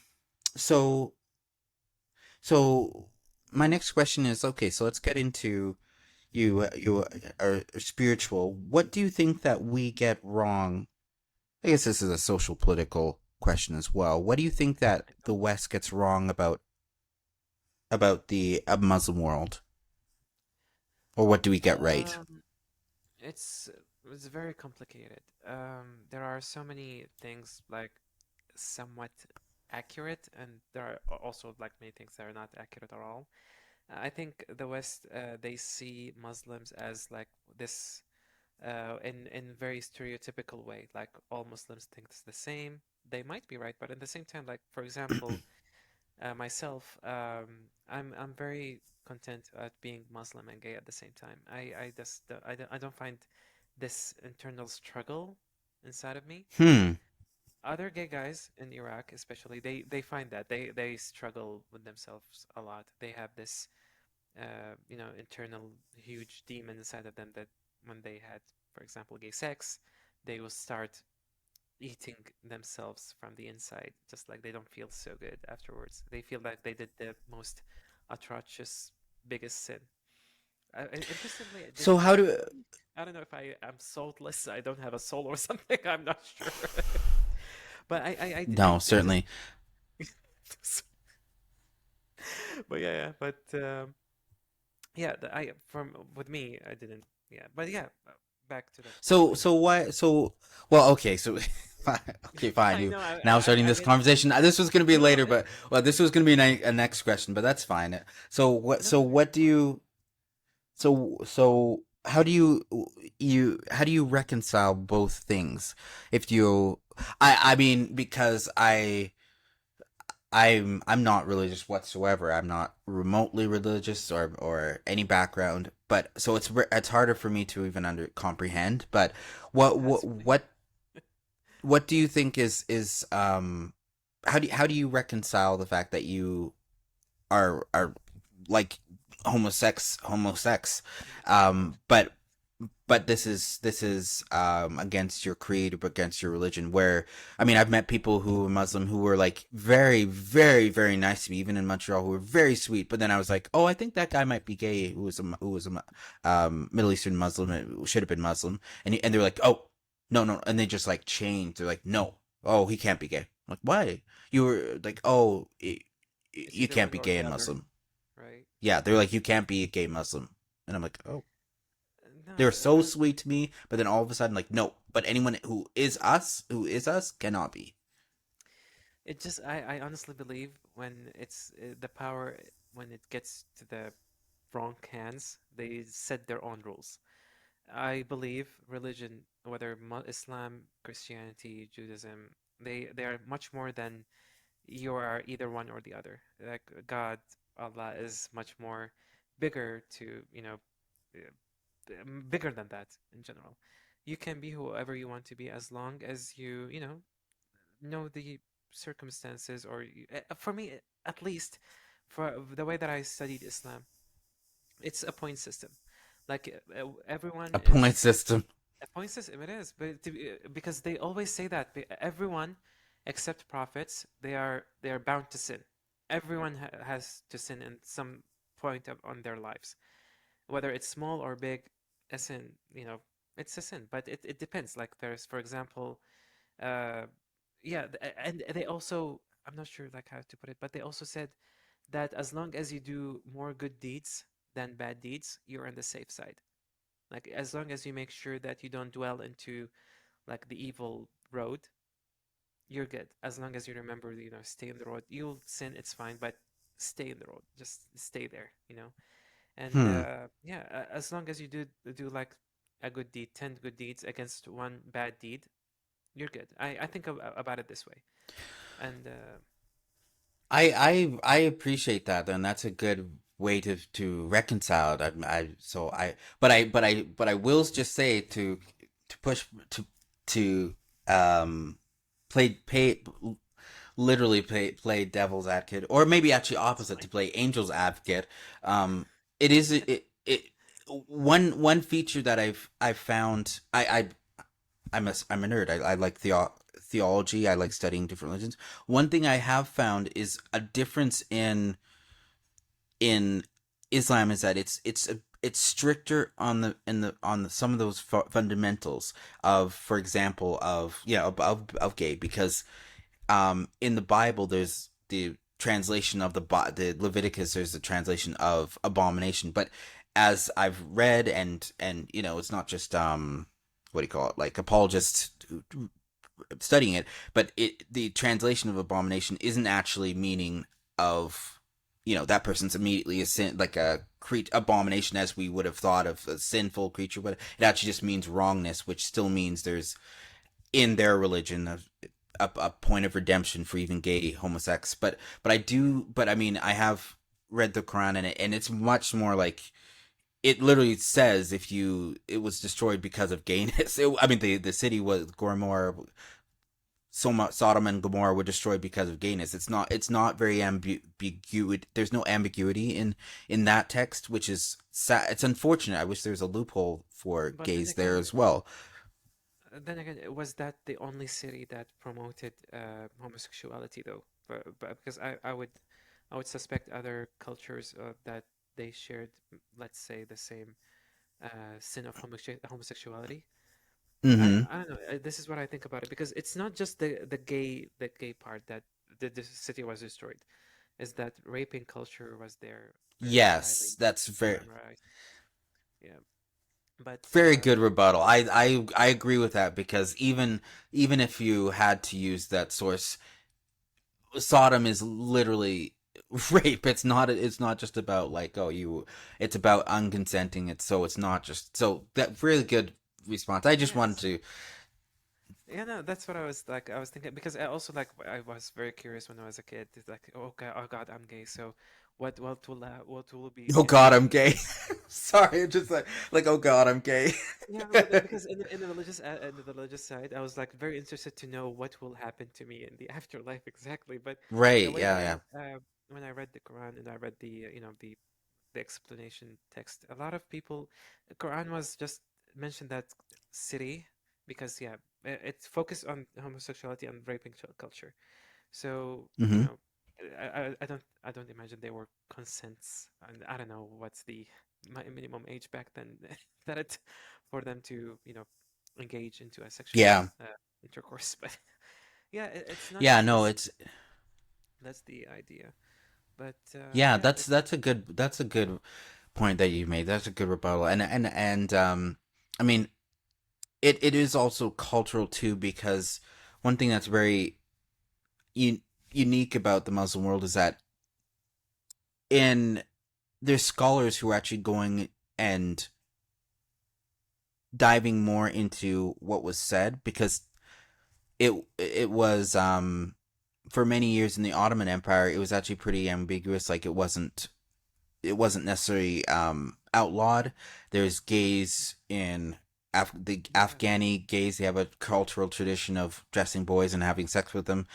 so so my next question is okay. So let's get into you are spiritual. What do you think that we get wrong? I guess this is a social political question as well. What do you think that I the know. West gets wrong about the Muslim world, or what do we get right? Um, it's it's very complicated. There are so many things like somewhat accurate, and there are also like many things that are not accurate at all. I think the West, they see Muslims as like this in very stereotypical way. Like all Muslims think it's the same. They might be right, but at the same time, like for example, myself, I'm very content at being Muslim and gay at the same time. I just I don't find this internal struggle inside of me. Hmm. Other gay guys in Iraq, especially, they find that they struggle with themselves a lot. They have this internal huge demon inside of them that when they had, for example, gay sex, they will start eating themselves from the inside, just like they don't feel so good afterwards. They feel like they did the most atrocious, biggest sin. Interestingly, this So how happens do to me. I don't know if I am soulless, I don't have a soul or something. I'm not sure. But no, it just. certainly. But yeah, yeah. But yeah, I from with me, I didn't. Yeah, but yeah, back to the So question. so why so well okay so okay fine I you know. now starting I this mean, conversation. This was gonna be no, no. later, but well this was gonna be a next question, but that's fine. No, no, What it's do fine. you so how do you how do you reconcile both things? If you I mean because I'm not religious whatsoever. I'm not remotely religious or any background, but so it's harder for me to even under comprehend. But what That's what funny. what what do you think is how do you reconcile the fact that you are like homosex Homosexual. but this is against your creed against your religion where I mean I've met people who were Muslim who were like very very very nice to me even in Montreal who were very sweet, but then I was like, oh, I think that guy might be gay, who was a Middle Eastern Muslim, should have been Muslim, and they're like, oh, no, no, and they just like change. They're like, no, oh, he can't be gay. I'm like, why? You were like, oh, It's you either can't one be or gay the and other, Muslim. right? Yeah, they're like, you can't be a gay Muslim, and I'm like, oh. They No, were so sweet to me, but then all of a sudden, like, no. But anyone who is us, cannot be. it just I honestly believe when it's the power when it gets to the wrong hands, they set their own rules. I believe religion, whether Islam, Christianity, Judaism, they are much more than you are either one or the other. Like God, Allah is much more bigger to, bigger than that in general. You can be whoever you want to be as long as know the circumstances or for me at least for the way that I studied Islam, it's a point system. Like everyone A point is system. a point system. It is, but because they always say that everyone except prophets, they are bound to sin. Everyone has to sin in some point on their lives, whether it's small or big. A sin, it's a sin, but it depends. Like there's, for example, uh, yeah, and they also, I'm not sure like how to put it, but they also said that as long as you do more good deeds than bad deeds, you're on the safe side. Like as long as you make sure that you don't dwell into like the evil road, you're good. As long as you remember, stay in the road. You'll sin, it's fine, but stay in the road. Just stay there. And Hmm. yeah, as long as you do like a good deed, 10 good deeds against one bad deed, you're good. I think about it this way. And I appreciate that, and that's a good way to reconcile it. But I will just say to push to um play literally play devil's advocate, or maybe actually that's opposite, to fine. play angel's advocate. It is it one feature that I've found. I'm a nerd. I like theology. I like studying different religions. One thing I have found is a difference in Islam is that it's stricter on the some of those fundamentals of, for example, of of gay, because in the Bible there's the translation of the Leviticus, there's the translation of abomination, but as I've read, and it's not just what do you call it, like apologists studying it, but the translation of abomination isn't actually meaning of that person's immediately a sin, like a abomination as we would have thought of a sinful creature, but it actually just means wrongness, which still means there's in their religion a point of redemption for even gay homosexuals. But I mean, I have read the Quran, and it's much more like, it literally says, if you it was destroyed because of gayness. I mean, the city was Gomorrah. Sodom and Gomorrah were destroyed because of gayness. It's not very ambiguity. There's no ambiguity in that text, which is sad. It's unfortunate. I wish there was a loophole for But gays there as well. then again, was that the only city that promoted homosexuality though? But because I would suspect other cultures that they shared, let's say, the same sin of homosexuality. Mm-hmm. I don't know. This is what I think about it because it's not just the gay part that the city was destroyed. Is that raping culture was there very highly Yes, that's very glamorized? Yeah, but very good rebuttal. I agree with that, because even if you had to use that source, Sodom is literally rape. It's not just about like, oh, you it's about unconsenting. It's not just, so that really good response. I just wanted yes. to. Yeah, no, that's what I was like. I was thinking because I also like I was very curious when I was a kid. It's like, oh God, I'm gay. So, what will be Oh the God, I'm effect? gay. Sorry, just like, oh God, I'm gay. Yeah, but because in the religious side, I was like very interested to know what will happen to me in the afterlife exactly. But the Right, way yeah, that yeah. when I read the Quran and I read the explanation text, a lot of people, the Quran was just mentioned that city because yeah, it's focused on homosexuality and raping culture. So, Mm-hmm. I don't imagine they were consents, and I don't know what's the minimum age back then that for them to engage into a sexual Yeah. intercourse. But yeah, it's not Yeah, as no, easy. it's That's the idea. But yeah, yeah, that's a good point that you made. That's a good rebuttal. And I mean, it is also cultural too, because one thing that's very un- unique about the Muslim world is that in there's scholars who are actually going and diving more into what was said, because it was for many years in the Ottoman Empire it was actually pretty ambiguous. Like it wasn't necessarily outlawed. There's gays in the yeah, Afghani gays. They have a cultural tradition of dressing boys and having sex with them.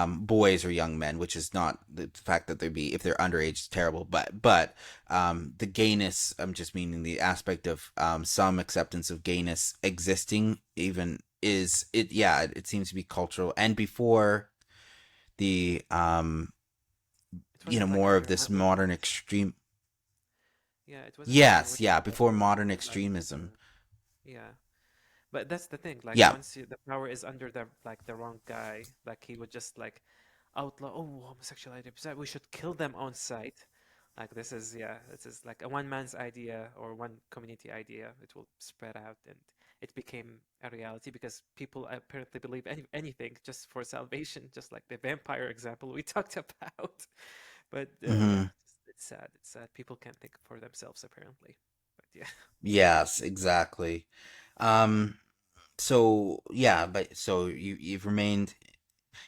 Boys or young men, which is not the fact that they be if they're underage is terrible. But the gayness, I'm just meaning the aspect of some acceptance of gayness existing even is it. Yeah, it seems to be cultural. And before the it wasn't like more of under this Hitler. modern extreme. Yeah, it wasn't under Yes, yeah, Hitler. before modern Like extremism. yeah. But that's the thing. Like Yeah. once the power is under the wrong guy, like he would just like outlaw, oh, homosexuality, we should kill them on sight. Like this is yeah, this is like a one man's idea or one community idea. It will spread out, and it became a reality because people apparently believe anything just for salvation, just like the vampire example we talked about. But yeah, Hmm. it's sad. It's sad. People can't think for themselves apparently. But yeah. Yes, exactly. Um, so yeah, but so you've remained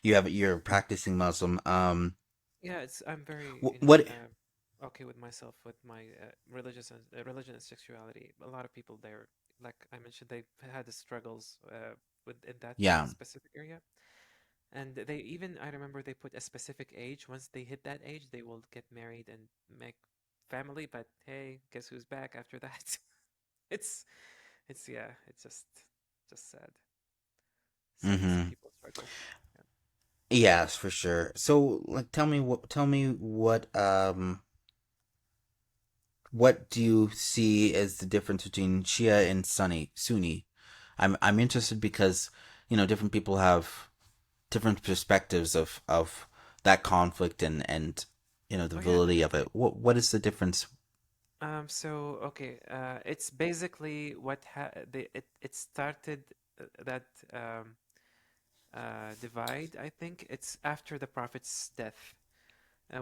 you're a practicing Muslim. Yeah, it's I'm very, What okay with myself with my religion and sexuality. A lot of people there, like I mentioned, they've had the struggles with in that yeah. specific area, and they even I remember they put a specific age. Once they hit that age, they will get married and make family. But hey, guess who's back after that? It's it's yeah, it's just sad. Sad to see Hmm. people struggle. Yeah. Yes, for sure. So like tell me what do you see as the difference between Shia and Sunni? I'm interested because, different people have different perspectives of that conflict and the Oh yeah, validity of it. definitely. What is the difference? So okay, it's basically it started that divide. I think it's after the prophet's death,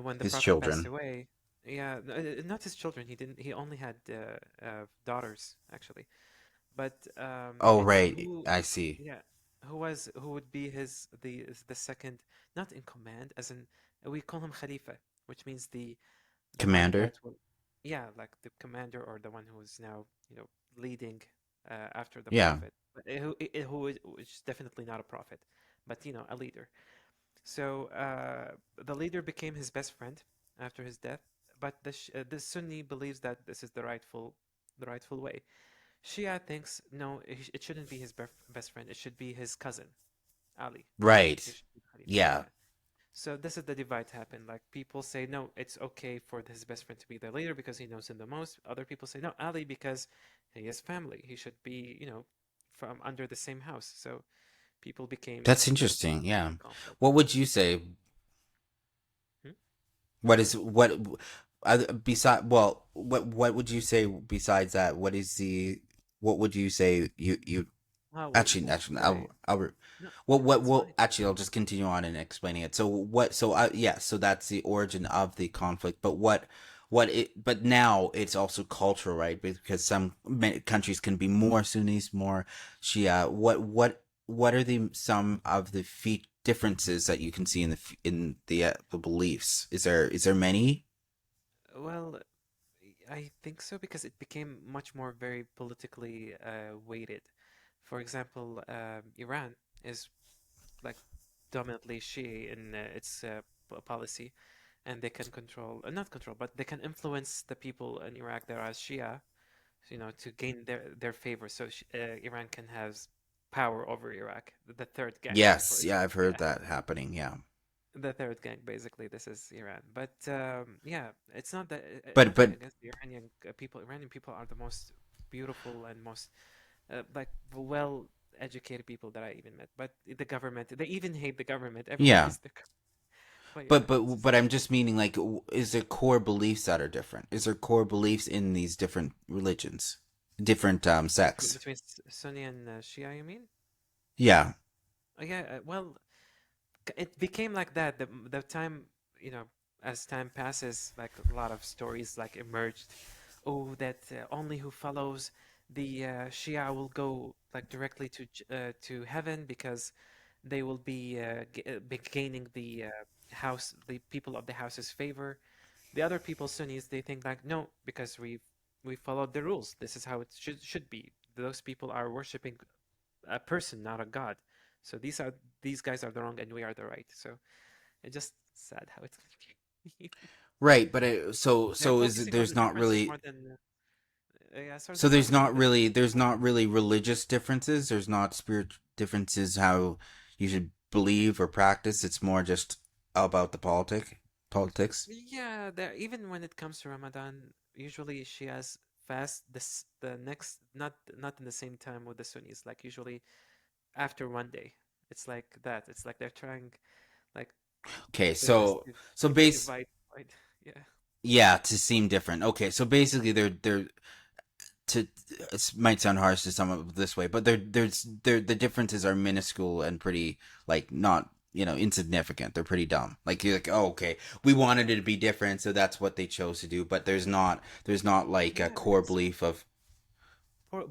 when the His prophet passed children. away. Yeah, not his children. He didn't. He only had daughters actually. But Oh, it's right. I see. yeah, who would be the second, not in command, as in we call him Khalifa, which means the one Commander. that will, yeah, like the commander or the one who is now, leading after the Yeah. prophet, but who is definitely not a prophet, but a leader. So the leader became his best friend after his death, but the Sunni believes that this is the rightful way. Shia thinks no, it shouldn't be his best friend. It should be his cousin Ali. He Right. should be Khalifa. Yeah. Yeah. So this is the divide happen. Like people say, no, it's okay for his best friend to be the leader because he knows him the most. Other people say, no, Ali because he has family. He should be, from under the same house. So people became That's interesting. Yeah. in conflict. What would you say? Hmm? What is what beside well what would you say besides that? What would you say you actually Why? No, what it's fine. actually I'll just continue on and explaining it. So yeah, so that's the origin of the conflict. But but now it's also cultural, right? Because some countries can be more Sunnis, more Shia. What are the some of the differences that you can see in the beliefs? Is there many? Well, I think so because it became much more very politically weighted. For example, Iran is like dominantly Shi'i in its policy, and they can control, not control, but they can influence the people in Iraq that are Shia, to gain their favor. So Iran can have power over Iraq, the third gang, for Yes, yeah, example. I've heard Yeah, that happening. Yeah, the third gang, basically, this is Iran. But yeah, it's not but nothing but against the Iranian people. Iranian people are the most beautiful and most like well educated people that I even met. But the government, they even hate the government. Everyone Yeah. hates the government. But yeah, But it's but just but I'm just meaning like, is there core beliefs that are different? Is there core beliefs in these different religions, different sects? between Sunni and Shia, you mean? Yeah. Yeah, well, it became like that. The time, you know, as time passes, like a lot of stories like emerged. Oh, that only who follows the Shia will go like directly to heaven because they will be gaining the house, the people of the house's favor. The other people, Sunnis, they think like no, because we followed the rules. This is how it should be. Those people are worshiping a person, not a god. So these guys are the wrong and we are the right. So it's just sad how it's became. Right, but They're is it, focusing on there's the not differences really, more than yeah. Sorry so to there's interrupt you, not but really religious differences. There's not spirit differences how you should believe or practice. It's more just about the politics. yeah, there even when it comes to Ramadan, usually she has fast the next not in the same time with the Sunnis. Like usually after one day, it's like that. It's like they're trying like Okay, their best so so to base divide, right? Yeah. yeah, to seem different. Okay, so basically they're to it might sound harsh to sum up this way, but the differences are minuscule and pretty like not insignificant. They're pretty dumb. Like you're like, oh okay, we wanted it to be different, so that's what they chose to do. But there's not like a Yeah, core because belief of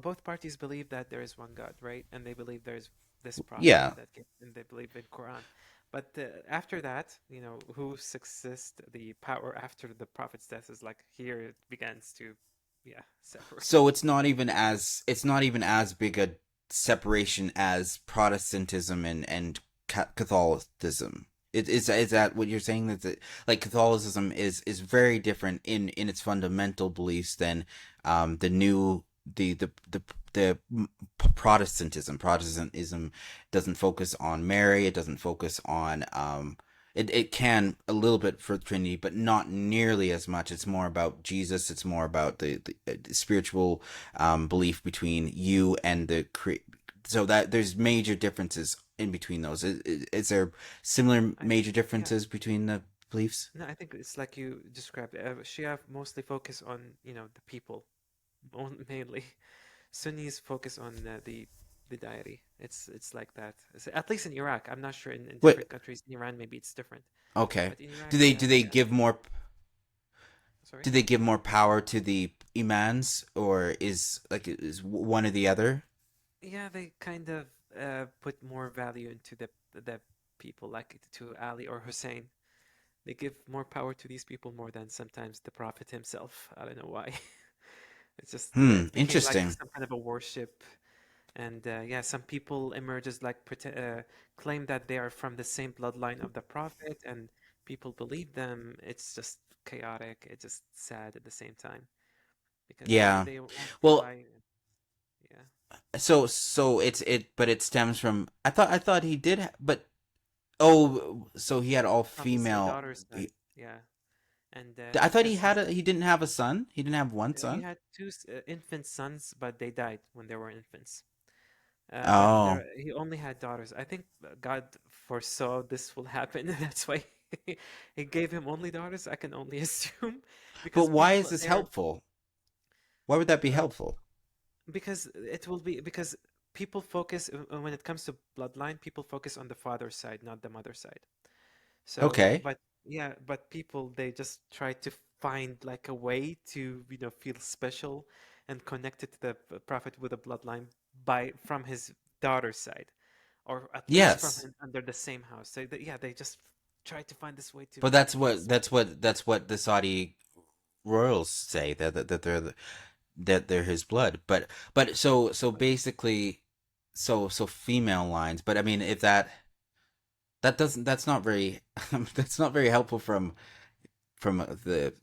both parties believe that there is one God, right? And they believe there's this prophet yeah. that came, and they believe in Quran. But after that, who successed the power after the prophet's death is like here it begins to, yeah, separate. So it's not even as big a separation as Protestantism and Catholicism. Is that what you're saying? That like Catholicism is very different in its fundamental beliefs than the new the Protestantism. Protestantism doesn't focus on Mary. It doesn't focus on it can a little bit for Trinity, but not nearly as much. It's more about Jesus. It's more about the spiritual belief between you and the so that there's major differences in between those. Is there similar I major Yeah, differences between the beliefs? no, I think it's like you described. Shia mostly focus on the people mainly. Sunnis focus on the deity. It's like that. At least in Iraq. I'm not sure in Wait, different countries. In Iran, maybe it's different. okay. But in Iraq, Do they do they yeah. give more Sorry. do they give more power to the imams, or is one or the other? Yeah, they kind of put more value into the people, like to Ali or Hussein. They give more power to these people more than sometimes the Prophet himself. I don't know why. It's just it became like Interesting. some kind of a worship. And yeah, some people emerge as like claim that they are from the same bloodline of the Prophet, and people believe them. It's just chaotic. It's just sad at the same time because Yeah. they won't Well, rely. Yeah, so but it stems from I thought he did but oh, so he had all from his female. daughter's side. Yeah, and I thought because his he didn't have a son. He didn't have one he son. had two infant sons, but they died when they were infants. But Oh, there, he only had daughters. I think God foresaw this will happen. That's why he gave him only daughters. I can only assume but because why is people this they're helpful? Why would that be uh, helpful? because it will be because people focus when it comes to bloodline, people focus on the father's side, not the mother's side. So, Okay. but yeah, but people they just try to find like a way to feel special and connected to the prophet with a bloodline by from his daughter's side, or at least from Yes, under the same house. So yeah, they just try to find this way to but feel special. that's what the Saudi royals say that they're his blood. But so But basically, so female lines. But I mean, if that doesn't that's not very that's not very helpful from the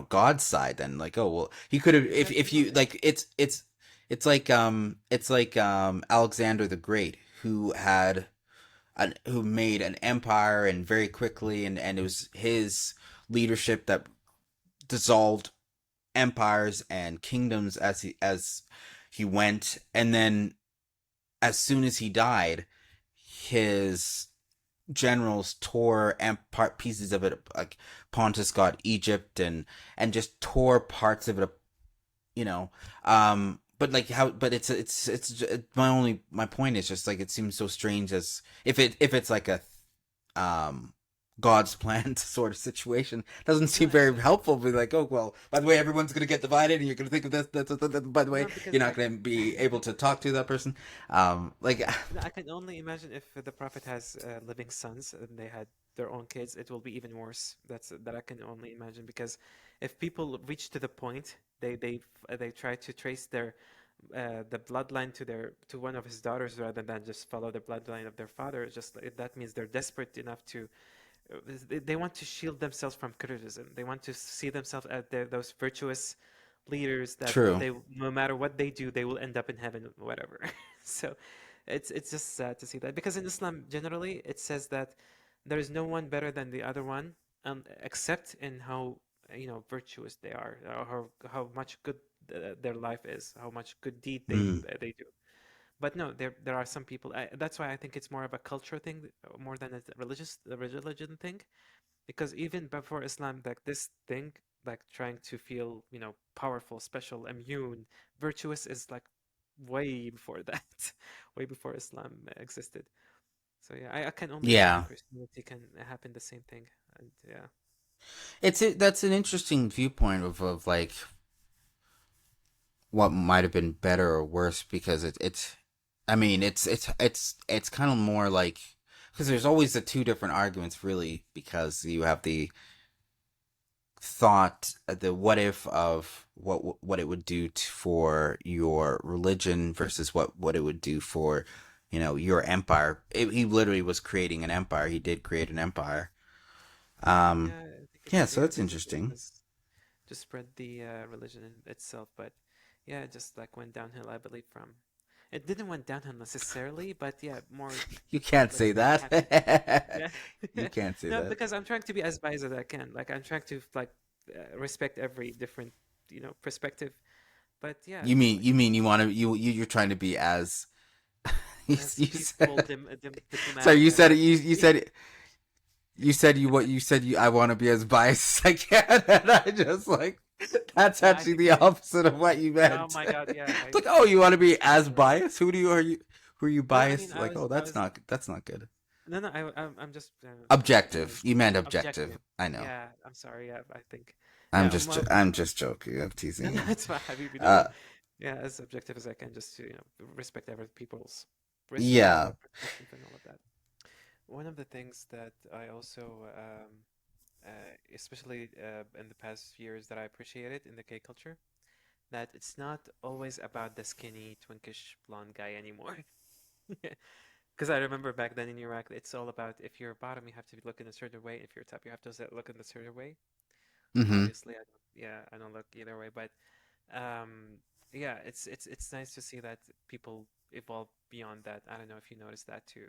God's side. Then like, oh well, he could have exactly if no, you like it's like Alexander the Great, who made an empire and very quickly, and it was his leadership that dissolved empires and kingdoms as he went, and then as soon as he died, his generals tore pieces of it, like Pontus got Egypt, and just tore parts of it, you know. But like how, but my point is just like it seems so strange as if it's like a um God's plan sort of situation. Doesn't No, seem very helpful. Be like, oh well, by the way, everyone's gonna get divided, and you're gonna think of this. By the way, no, because you're not gonna be able to talk to that person. Like, no, I can only imagine if the prophet has living sons and they had their own kids, it will be even worse. That I can only imagine, because if people reach to the point they try to trace their the bloodline to one of his daughters rather than just follow the bloodline of their father, just that means they're desperate enough to they want to shield themselves from criticism. They want to see themselves as those virtuous leaders that true. they, no matter what they do, they will end up in heaven, whatever. So it's just sad to see that, because in Islam generally it says that there is no one better than the other one, except in how virtuous they are, or how much good their life is, how much good deed Mm. they do. But no, there are some people. That's why I think it's more of a culture thing, more than a religion thing. Because even before Islam, like this thing, like trying to feel, powerful, special, immune, virtuous, is like way before that, way before Islam existed. So yeah, I can only imagine Yeah, Christianity can happen the same thing, and yeah, that's an interesting viewpoint of like what might have been better or worse, because it's I mean it's kind of more like, because there's always the two different arguments really, because you have the thought, the what if of what it would do for your religion versus what it would do for your empire. He literally was creating an empire. He did create an empire. um yeah. I think yeah, it's, so yeah, that's basically it interesting. was to spread the religion itself, but yeah, it just like went downhill, I believe. From it didn't went downhill necessarily, but yeah, more, You can't let's say say, that. yeah. You can't say No, that. because I'm trying to be as biased as I can. Like I'm trying to like respect every different, perspective. But yeah, You mean like you want to you're trying to be as as you peaceful, said. Sorry, diplomatic as I can be. you said you said you I want to be as biased as I can, and I just like, that's No, I actually think the opposite of what you oh meant. my God, yeah, It's like, oh, I you want to be as misunderstood already. biased? Who are you No, I mean biased? Like, oh, I that's was not good. no, no, I'm just Objective. trying You meant objective. objective. I know. Yeah, I'm sorry. Yeah, I think yeah, I'm just joking. I'm no, teasing no, you. it's fine, Habibi. No, Uh, no. Yeah, as objective as I can, just to respect other people's yeah. perspective and all of that. One of the things that I also, especially in the past years, that I appreciated in the K culture, that it's not always about the skinny, twinkish, blonde guy anymore. Because I remember back then in Iraq, it's all about if you're bottom, you have to look in a certain way. If you're top, you have to look in a certain way. Mm-hmm. Obviously, I don't look either way, but um, yeah, it's nice to see that people evolve beyond that. I don't know if you noticed that too.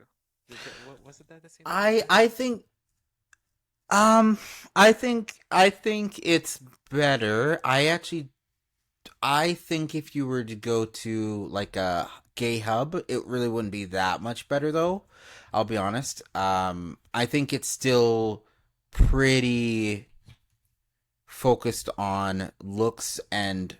What was it that the same thing that I you I noticed? think I think it's better. I think if you were to go to like a gay hub, it really wouldn't be that much better though. I'll be honest. I think it's still pretty focused on looks and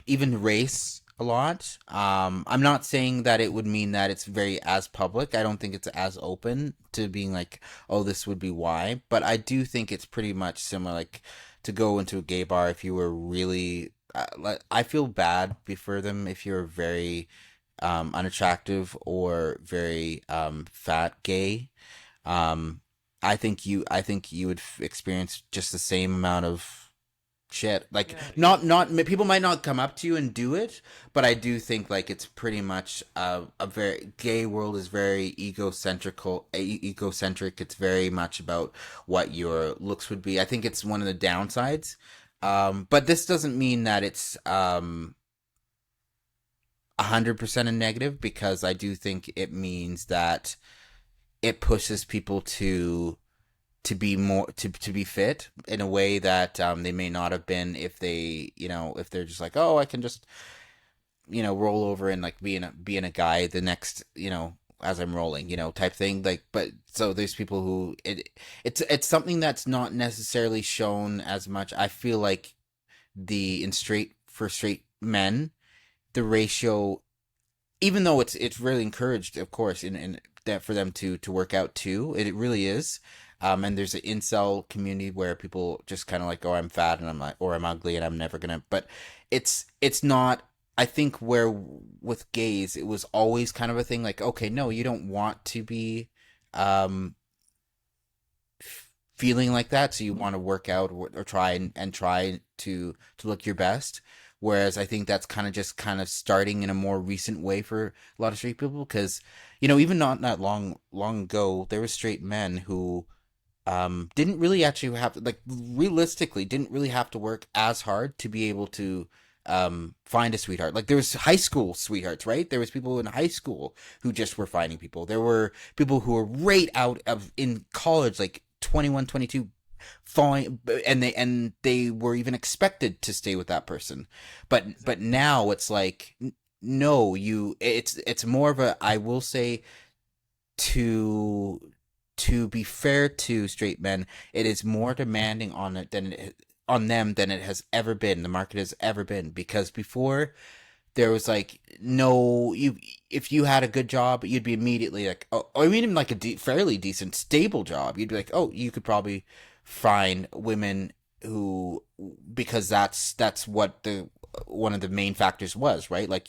even race a lot. I'm not saying that it would mean that it's very as public. I don't think it's as open to being like, oh, this would be why. But I do think it's pretty much similar. Like to go into a gay bar if you were really, like, I feel bad for them if you're very unattractive or very fat gay. Um, I think you would experience just the same amount of shit. Like, Yeah, not people might not come up to you and do it, but I do think like it's pretty much a very gay world is very egocentric. It's very much about what your looks would be. I think it's one of the downsides. But this doesn't mean that it's 100% a negative, because I do think it means that it pushes people to to be more to be fit in a way that they may not have been if they, if they're just like, oh, I can just, roll over and like being a guy the next, as I'm rolling, type thing. Like, but so there's people who it's something that's not necessarily shown as much. I feel like straight men, the ratio, even though it's really encouraged, of course, in that for them to work out too. It really is. And there's an incel community where people just kind of like, oh, I'm fat and I'm like, or I'm ugly and I'm never gonna. But it's not. I think where with gays, it was always kind of a thing like, okay, no, you don't want to be um, feeling like that, so you want to work out or try and try to look your best. Whereas I think that's kind of starting in a more recent way for a lot of straight people, because even not long ago there were straight men who didn't really actually have to, like, realistically didn't really have to work as hard to be able to find a sweetheart. Like, there was high school sweethearts, right? There was people in high school who just were finding people. There were people who were right out of in college, like 21, 22, falling, and they were even expected to stay with that person. But Exactly. now it's like, no, it's more of a, I will say, to be fair to straight men, it is more demanding on them than it has ever been. The market has ever been, because before there was like, no, you if you had a good job, you'd be immediately like, oh, I mean, even like a fairly decent stable job, you'd be like, oh, you could probably find women who, because that's what the one of the main factors was, right? Like,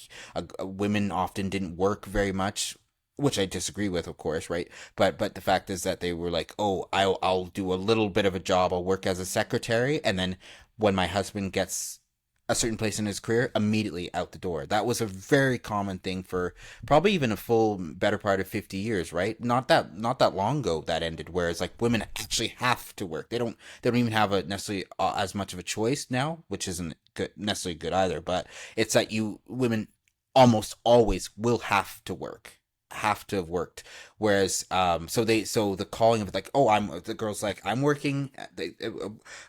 women often didn't work very much, which I disagree with, of course, right? But the fact is that they were like, oh, I'll do a little bit of a job, I'll work as a secretary, and then when my husband gets a certain place in his career, immediately out the door. That was a very common thing for probably even a full better part of 50 years, right? Not that long ago that ended, whereas like women actually have to work. They don't even have a necessarily as much of a choice now, which isn't good, necessarily good either, but it's that you women almost always will have to work, have to have worked. Whereas so the calling of it, like, oh, I'm the girl's like, I'm working.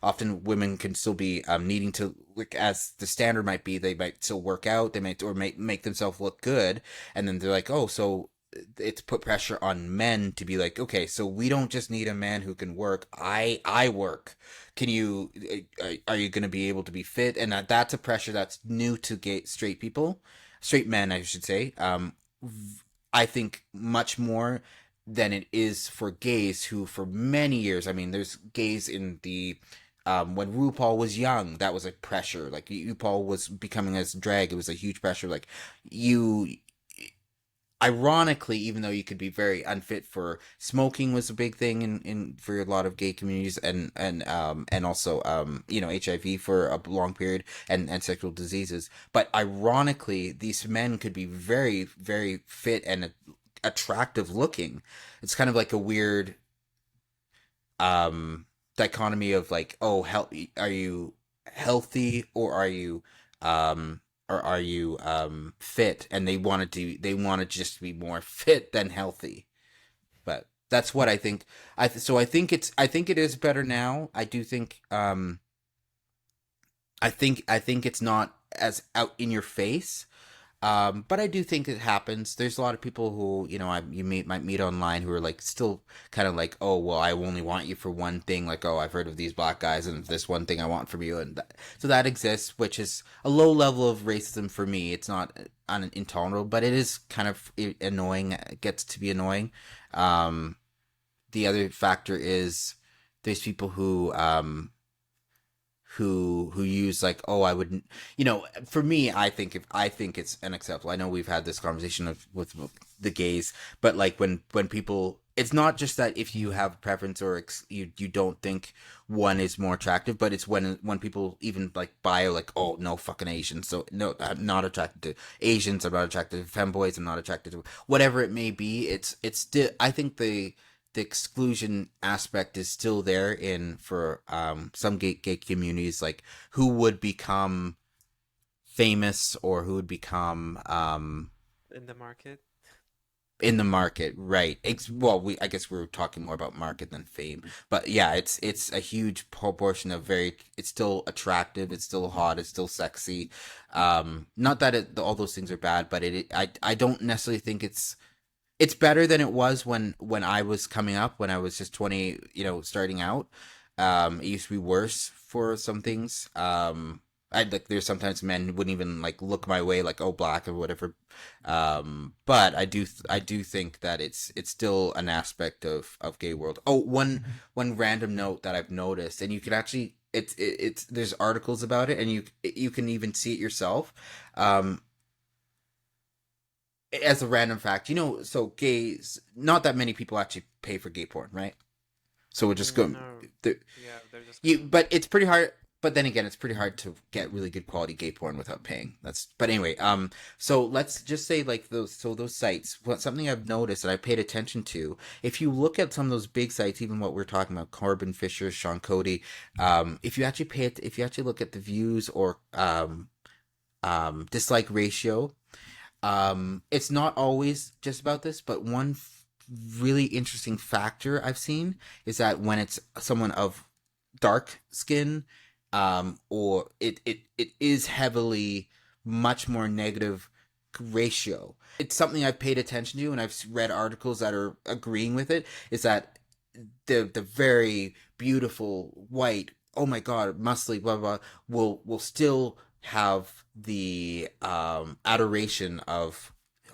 Often women can still be needing to, like, as the standard might be, they might still work out, they might, or make themselves look good, and then they're like, oh, so it's put pressure on men to be like, okay, so we don't just need a man who can work, I work. Can you are you going to be able to be fit? And that's a pressure that's new to straight men, I should say. I think much more than it is for gays, who for many years, I mean, there's gays in the when RuPaul was young, that was a pressure. Like, RuPaul was becoming as drag, it was a huge pressure. Like, you, ironically, even though you could be very unfit for smoking, was a big thing in for a lot of gay communities, and also HIV for a long period, and sexual diseases. But ironically, these men could be very, very fit and attractive looking. It's kind of like a weird um dichotomy of like, oh, are you healthy, or are you um fit? And they want to just be more fit than healthy. But that's what I think. So I think it is better now. I do think I think it's not as out in your face. But I do think it happens. There's a lot of people who, might meet online, who are like still kind of like, oh, well, I only want you for one thing. Like, oh, I've heard of these black guys and this one thing I want from you. And so that exists, which is a low level of racism for me. It's not intolerable, but it is kind of annoying. It gets to be annoying. Um, the other factor is there's people who use like, oh, I wouldn't, for me, I think it's unacceptable. I know we've had this conversation with the gays, but like, when people, it's not just that if you have a preference, or you don't think one is more attractive, but it's when people even like bio, like, oh, no fucking Asians, so no, I'm not attracted to Asians, I'm not attracted to femboys, I'm not attracted to whatever it may be. It's still, I think the exclusion aspect is still there in for some gay communities, like, who would become famous, or who would become In the market. in the market, right? Well, we I guess we're talking more about market than fame, but yeah, it's a huge proportion of very. It's still attractive, it's still hot, it's still sexy. Not that all those things are bad, but I don't necessarily think it's better than it was when I was coming up, when I was just 20, starting out. It used to be worse for some things. I like there's sometimes men who wouldn't even like look my way, like, oh, black or whatever. But I do think that it's still an aspect of gay world. Oh, one random note that I've noticed, and you can actually it's there's articles about it, and you can even see it yourself. Um, as a random fact, so gays, not that many people actually pay for gay porn, right? So we'll just go. No, The, yeah, they're just kind you, of but it's pretty hard. But then again, it's pretty hard to get really good quality gay porn without paying. But anyway, so let's just say like those sites. Something I've noticed that I paid attention to. If you look at some of those big sites, even what we're talking about, Corbin Fisher, Sean Cody, if you actually look at the views or dislike ratio, it's not always just about this, but one really interesting factor I've seen is that when it's someone of dark skin, or it is heavily much more negative ratio. It's something I've paid attention to, and I've read articles that are agreeing with it. Is that the very beautiful white, oh my god, muscly, blah blah, will still have the adoration of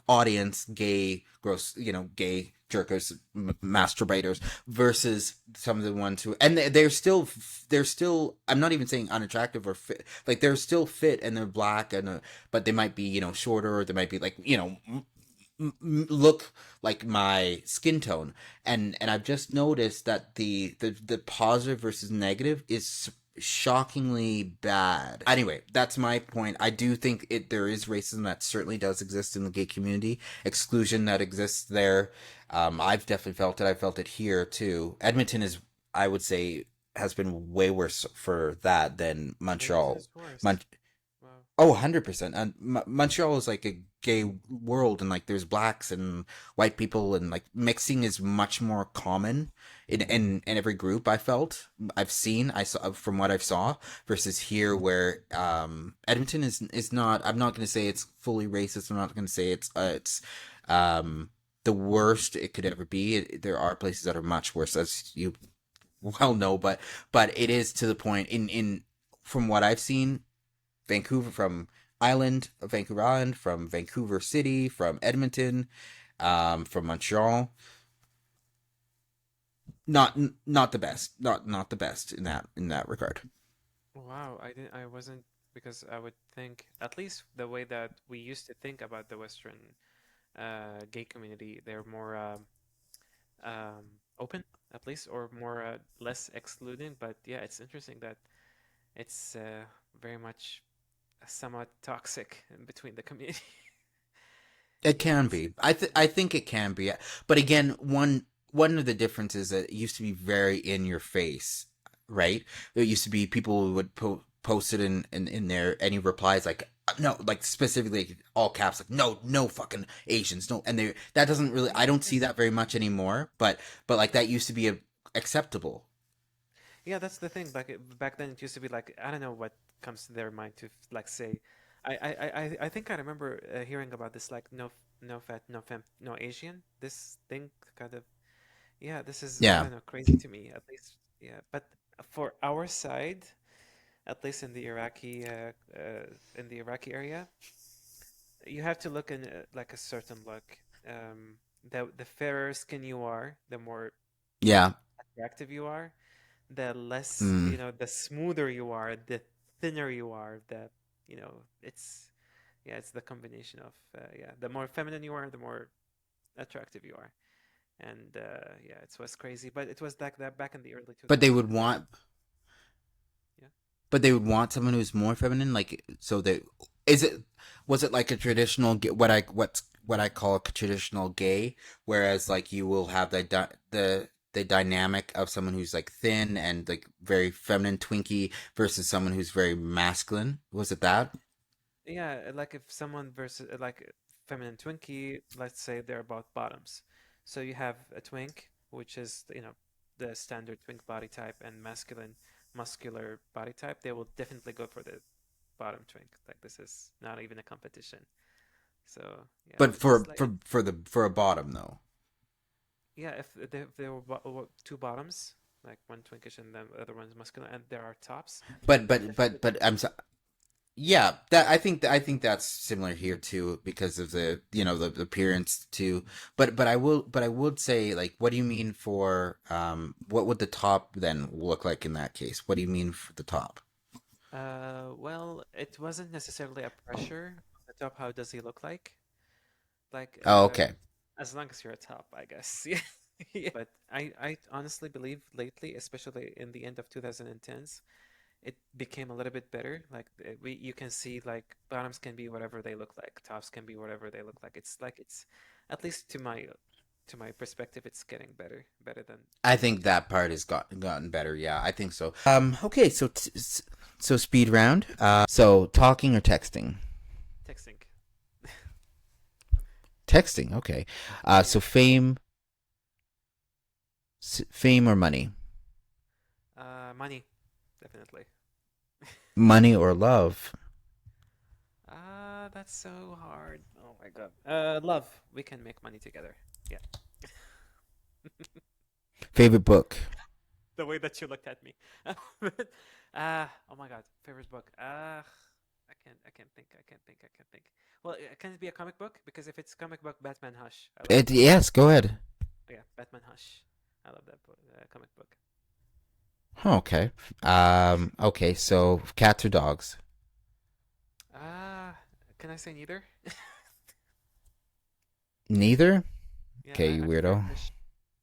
audience, gay, gross, gay jerkers, masturbators, versus some of the ones who, and they're still. I'm not even saying unattractive or fit. Like they're still fit and they're black but they might be shorter, or they might be like look like my skin tone, and I've just noticed that the positive versus negative is shockingly bad. Anyway, that's my point. I do think there is racism that certainly does exist in the gay community, exclusion that exists there. I've definitely felt it. I felt it here too. Edmonton is, I would say, has been way worse for that than Edmonton Montreal. is worse. Mon- Wow. Oh, 100%. And Montreal is like a gay world, and like there's blacks and white people, and like mixing is much more common in every group. I saw from what I've saw, versus here where Edmonton is not. I'm not going to say it's fully racist. I'm not going to say it's the worst it could ever be. There are places that are much worse, as you well know, but it is to the point in from what I've seen. Vancouver, from Vancouver Island, from Vancouver City, from Edmonton, from Montreal. Not not the best. Not the best in that regard. Wow, I wasn't, because I would think, at least the way that we used to think about the Western gay community, they're more open, at least, or more less excluding. But yeah, it's interesting that it's very much somewhat toxic in between the community. It Yeah, can be. I think it can be. But again, one of the differences that it used to be very in your face, right? It used to be people would post it in their any replies, like no, like specifically like, all caps, like no fucking Asians, no, and that doesn't really, I don't see that very much anymore. But like that used to be acceptable. yeah, that's the thing. Back then, it used to be like, I don't know what comes to their mind to like say. I think I remember hearing about this, like, no fat, no femme, no Asian. This thing kind of, yeah, this is, I Yeah. don't know, crazy to me, at least. Yeah, but for our side, at least in the Iraqi area, you have to look in like a certain look. The fairer skin you are, the more Yeah. attractive you are, the less, Mm. the smoother you are, the thinner you are, it's, yeah, it's the combination of, yeah, the more feminine you are, the more attractive you are. And yeah, it was crazy, but it was like that back in the early But they 2000s. would And then, want yeah. But they would want someone who's more feminine, like so they is it was it like a traditional what I call a traditional gay, whereas like you will have the dynamic of someone who's like thin and like very feminine twinky versus someone who's very masculine. Was it that? Yeah, like if someone versus like feminine Twinkie, let's say they're about bottoms. So you have a twink, which is, the standard twink body type, and masculine, muscular body type. They will definitely go for the bottom twink. Like this is not even a competition. So yeah, But it's like for a bottom though. yeah, if there were two bottoms, like one twinkish and the other one's muscular, and there are tops, definitely But I'm so, yeah, that I think that's similar here too because of the the appearance too. But I would say like what do you mean for what would the top then look like in that case? What do you mean for the top? well, it wasn't necessarily a pressure on the top. How does he look like? Like, Oh, okay. as long as you're a top, I guess. Yeah. Yeah. But I honestly believe lately, especially in the end of 2010s, it became a little bit better. Like you can see like bottoms can be whatever they look like, tops can be whatever they look like. It's like it's at least to my perspective, it's getting better than I think 2010. that part has gotten better. Yeah, I think so. Okay, so so speed round. So talking or texting? Texting. Texting. Okay. Yeah. So fame or money? Money, definitely. Money or love? That's so hard. Oh my God. Love. We can make money together. Yeah. Favorite book? The way that you looked at me. Oh my God. Favorite book. I can't think. Well, can it be a comic book? Because if it's comic book, Batman Hush. I love Batman. Yes, go ahead. Yeah, Batman Hush. I love that book, comic book. Okay. Okay. So cats or dogs? Uh, can I say neither? Neither. Yeah, Okay, you I prefer weirdo. fish.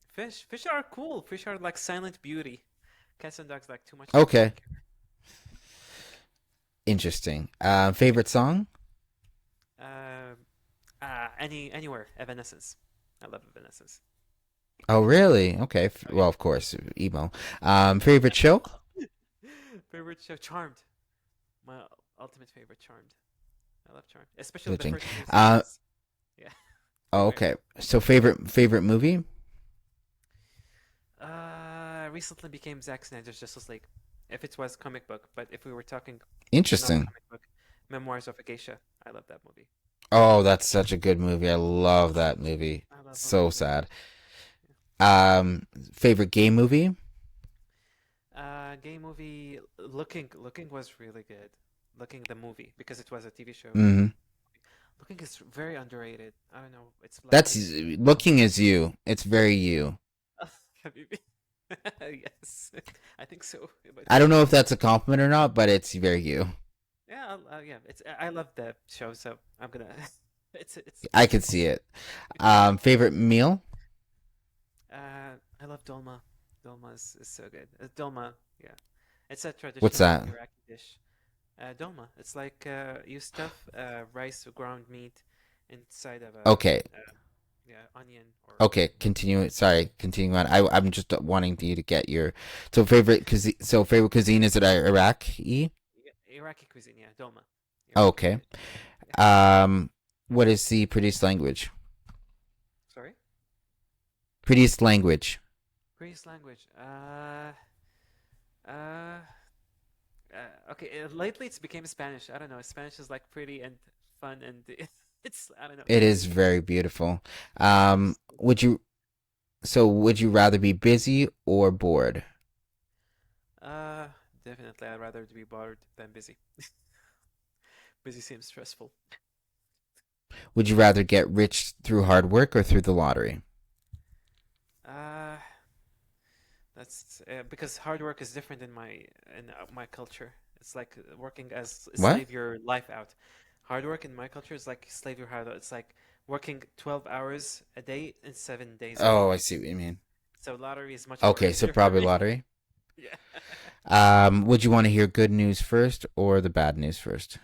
Fish are cool. Fish are like silent beauty. Cats and dogs like too much Okay. attention. Interesting. Favorite song? Um, anywhere. Evanescence. I love Evanescence. Oh, really? Okay. Oh Well, yeah. of course, emo. Favorite show? Favorite show, Charmed. My ultimate favorite, Charmed. I love Charmed, especially the Switching. first two Uh, seasons. Yeah. oh, Anyway, okay. So favorite movie? recently became Zack Snyder's Justice League. If it was comic book, but if we were talking not Interesting. comic book, Memoirs of a Geisha. I love that movie. Oh, that's such a good movie. I love that movie. I love So movies of sad. Geisha. Favorite game movie? Gay movie. Looking was really good. Looking the movie because it was a TV show. Hmm. Looking is very underrated. I don't know. It's like That's it's looking is you. It's very you. Habibi. Yes, I think so. But I don't know if that's a compliment or not, but it's very you. yeah, yeah. It's I love the show, so I'm gonna. I It's could cool. see it. Favorite meal? I love dolma. Dolma is so good. Dolma, yeah. It's a What's traditional that? Iraqi dish. Dolma. It's like you stuff rice or ground meat inside of a Okay. yeah, onion or Okay, continue. Sorry, continue on. I'm just wanting you to get your so favorite cuisine. So favorite cuisine is it Iraqi? Iraqi cuisine. Yeah, dolma. Iraqi Okay. dish. Yeah. What is the prettiest language? Sorry. Prettiest language. Greece language. Uh, okay. Lately, it's became Spanish. I don't know. Spanish is like pretty and fun, and it's I don't know. It is very beautiful. It's Would you rather be busy or bored? uh, definitely. I'd rather to be bored than busy. Busy seems stressful. Would you rather get rich through hard work or through the lottery? Uh, that's because hard work is different in my culture. It's like working as What? slave your life out. Hard work in my culture is like slave your heart out. It's like working 12 hours a day and 7 days a Oh, I week. see what you mean. So lottery is much more Okay, so easier for probably me. lottery. Yeah. Would you want to hear good news first or the bad news first?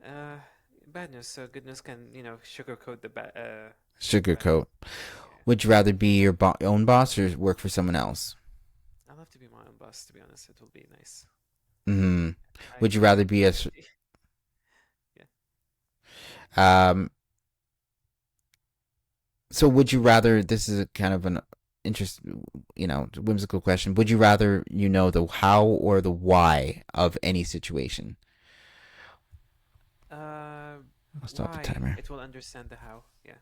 Uh, bad news. So good news can, sugarcoat the bad. Sugarcoat. Yeah. Would you rather be your own boss or work for someone else? I love to be my own boss, to be honest. It will be nice. Hmm. I Would you I rather like be stability. Yeah. um So would you rather? This is a kind of an interest, whimsical question. Would you rather know the how or the why of any situation? Uh, I'll stop the why? timer. It will understand the how. Yeah.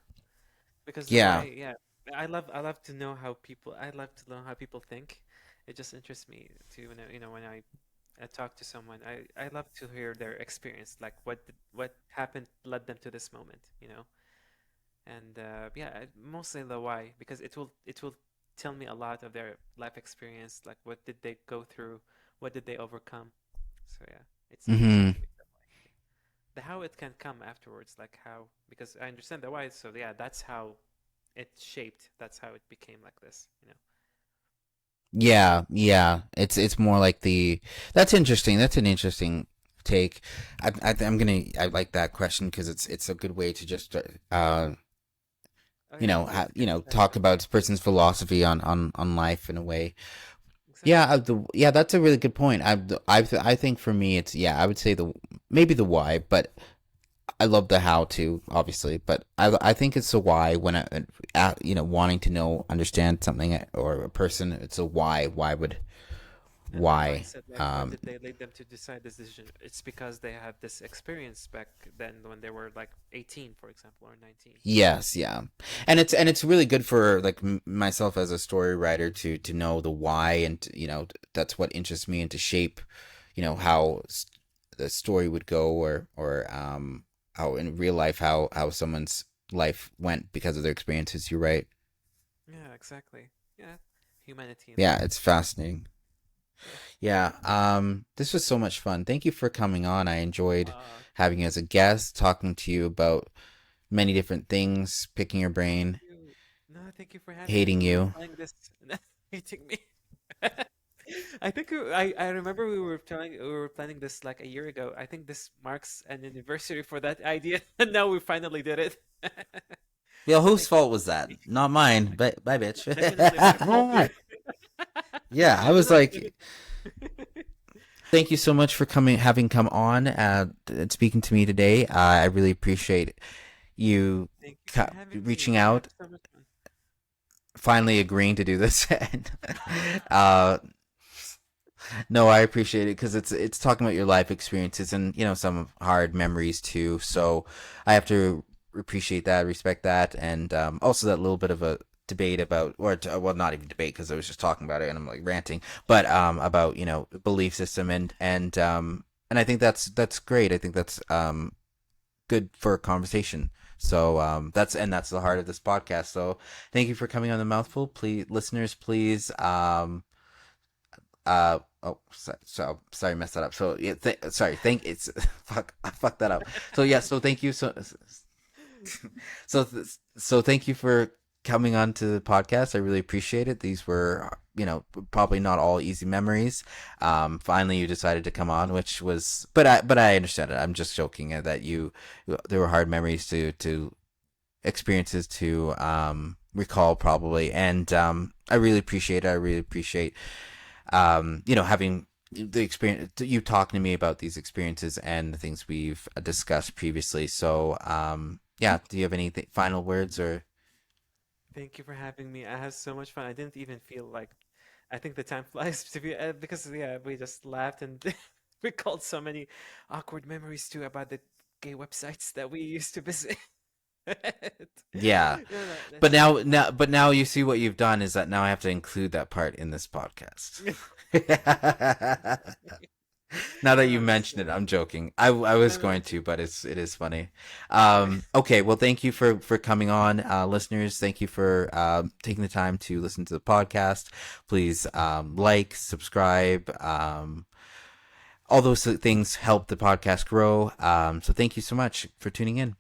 Because the Yeah. why, yeah. I love to know how people I love to know how people think. It just interests me to when I talk to someone. I love to hear their experience, like what happened led them to this moment, And yeah, mostly the why because it will tell me a lot of their life experience, like what did they go through, what did they overcome. So yeah, it's interesting Mm-hmm. to me that way. Yeah. The how it can come afterwards, like how because I understand the why, so yeah, that's how it shaped. That's how it became like this. Yeah, yeah. It's more like the. That's interesting. That's an interesting take. I like that question because it's a good way to just Oh yeah, please. Yeah, go ahead. talk about this person's philosophy on life in a way. Yeah, Exactly. that's a really good point. I think for me it's I would say maybe the why, but I love the how too, obviously. But I think it's the why when wanting to know understand something or a person. It's a why. And their Why? mindset, like what did they lead them to decide this decision? It's because they had this experience back then when they were like 18, for example, or 19. Yes, yeah, and it's really good for like myself as a story writer to know the why, and that's what interests me, and to shape, how the story would go, or how in real life how someone's life went because of their experiences. You're right. Yeah, exactly. Yeah, humanity in Yeah, life. it's fascinating. Yeah. Yeah, this was so much fun. Thank you for coming on. I enjoyed Uh, having you as a guest, talking to you about many different things, picking your thank brain, you. No, thank you for having me. hating We were you. planning this. Hating me. I think I remember we were planning this like a year ago. I think this marks an anniversary for that idea, and now we finally did it. Yeah, So whose thank you fault for was having that? me. Not mine. But bye, bitch. Definitely my fault, dude. Yeah, I We was like did like, it. thank you so much for having come on, and speaking to me today. I really appreciate you Thank you for having me. reaching I had out, so much fun. finally agreeing to do this. And, uh, no, I appreciate it because it's talking about your life experiences and some hard memories too. So I have to appreciate that, respect that, and also that little bit of a debate about, well, not even debate because I was just talking about it and I'm like ranting, but about belief system, and I think that's great. I think that's good for a conversation. So that's the heart of this podcast. So thank you for coming on the Mouthful. Please, listeners, please. So sorry, messed that up. So yeah, sorry, thank it's fuck, I fucked that up. So yeah, so thank you. So thank you for coming on to the podcast. I really appreciate it. These were probably not all easy memories. Finally you decided to come on, which was, but I understand it. I'm just joking that there were hard memories to experiences to recall probably, and I really appreciate it. I really appreciate having the experience, you talking to me about these experiences and the things we've discussed previously. So, yeah, do you have any final words or? Thank you for having me. I had so much fun. I didn't even feel like I think the time flies to be because yeah, we just laughed and recalled so many awkward memories too about the gay websites that we used to visit. Yeah, No, no, but that's so much now you see what you've done is that now I have to include that part in this podcast. fun. Now that No, you no, that's mention it, I'm joking. I was no, no, going that's to, but it is funny. okay. Okay, well, thank you for coming on, listeners. Thank you for taking the time to listen to the podcast. Please like, subscribe. All those things help the podcast grow. So thank you so much for tuning in.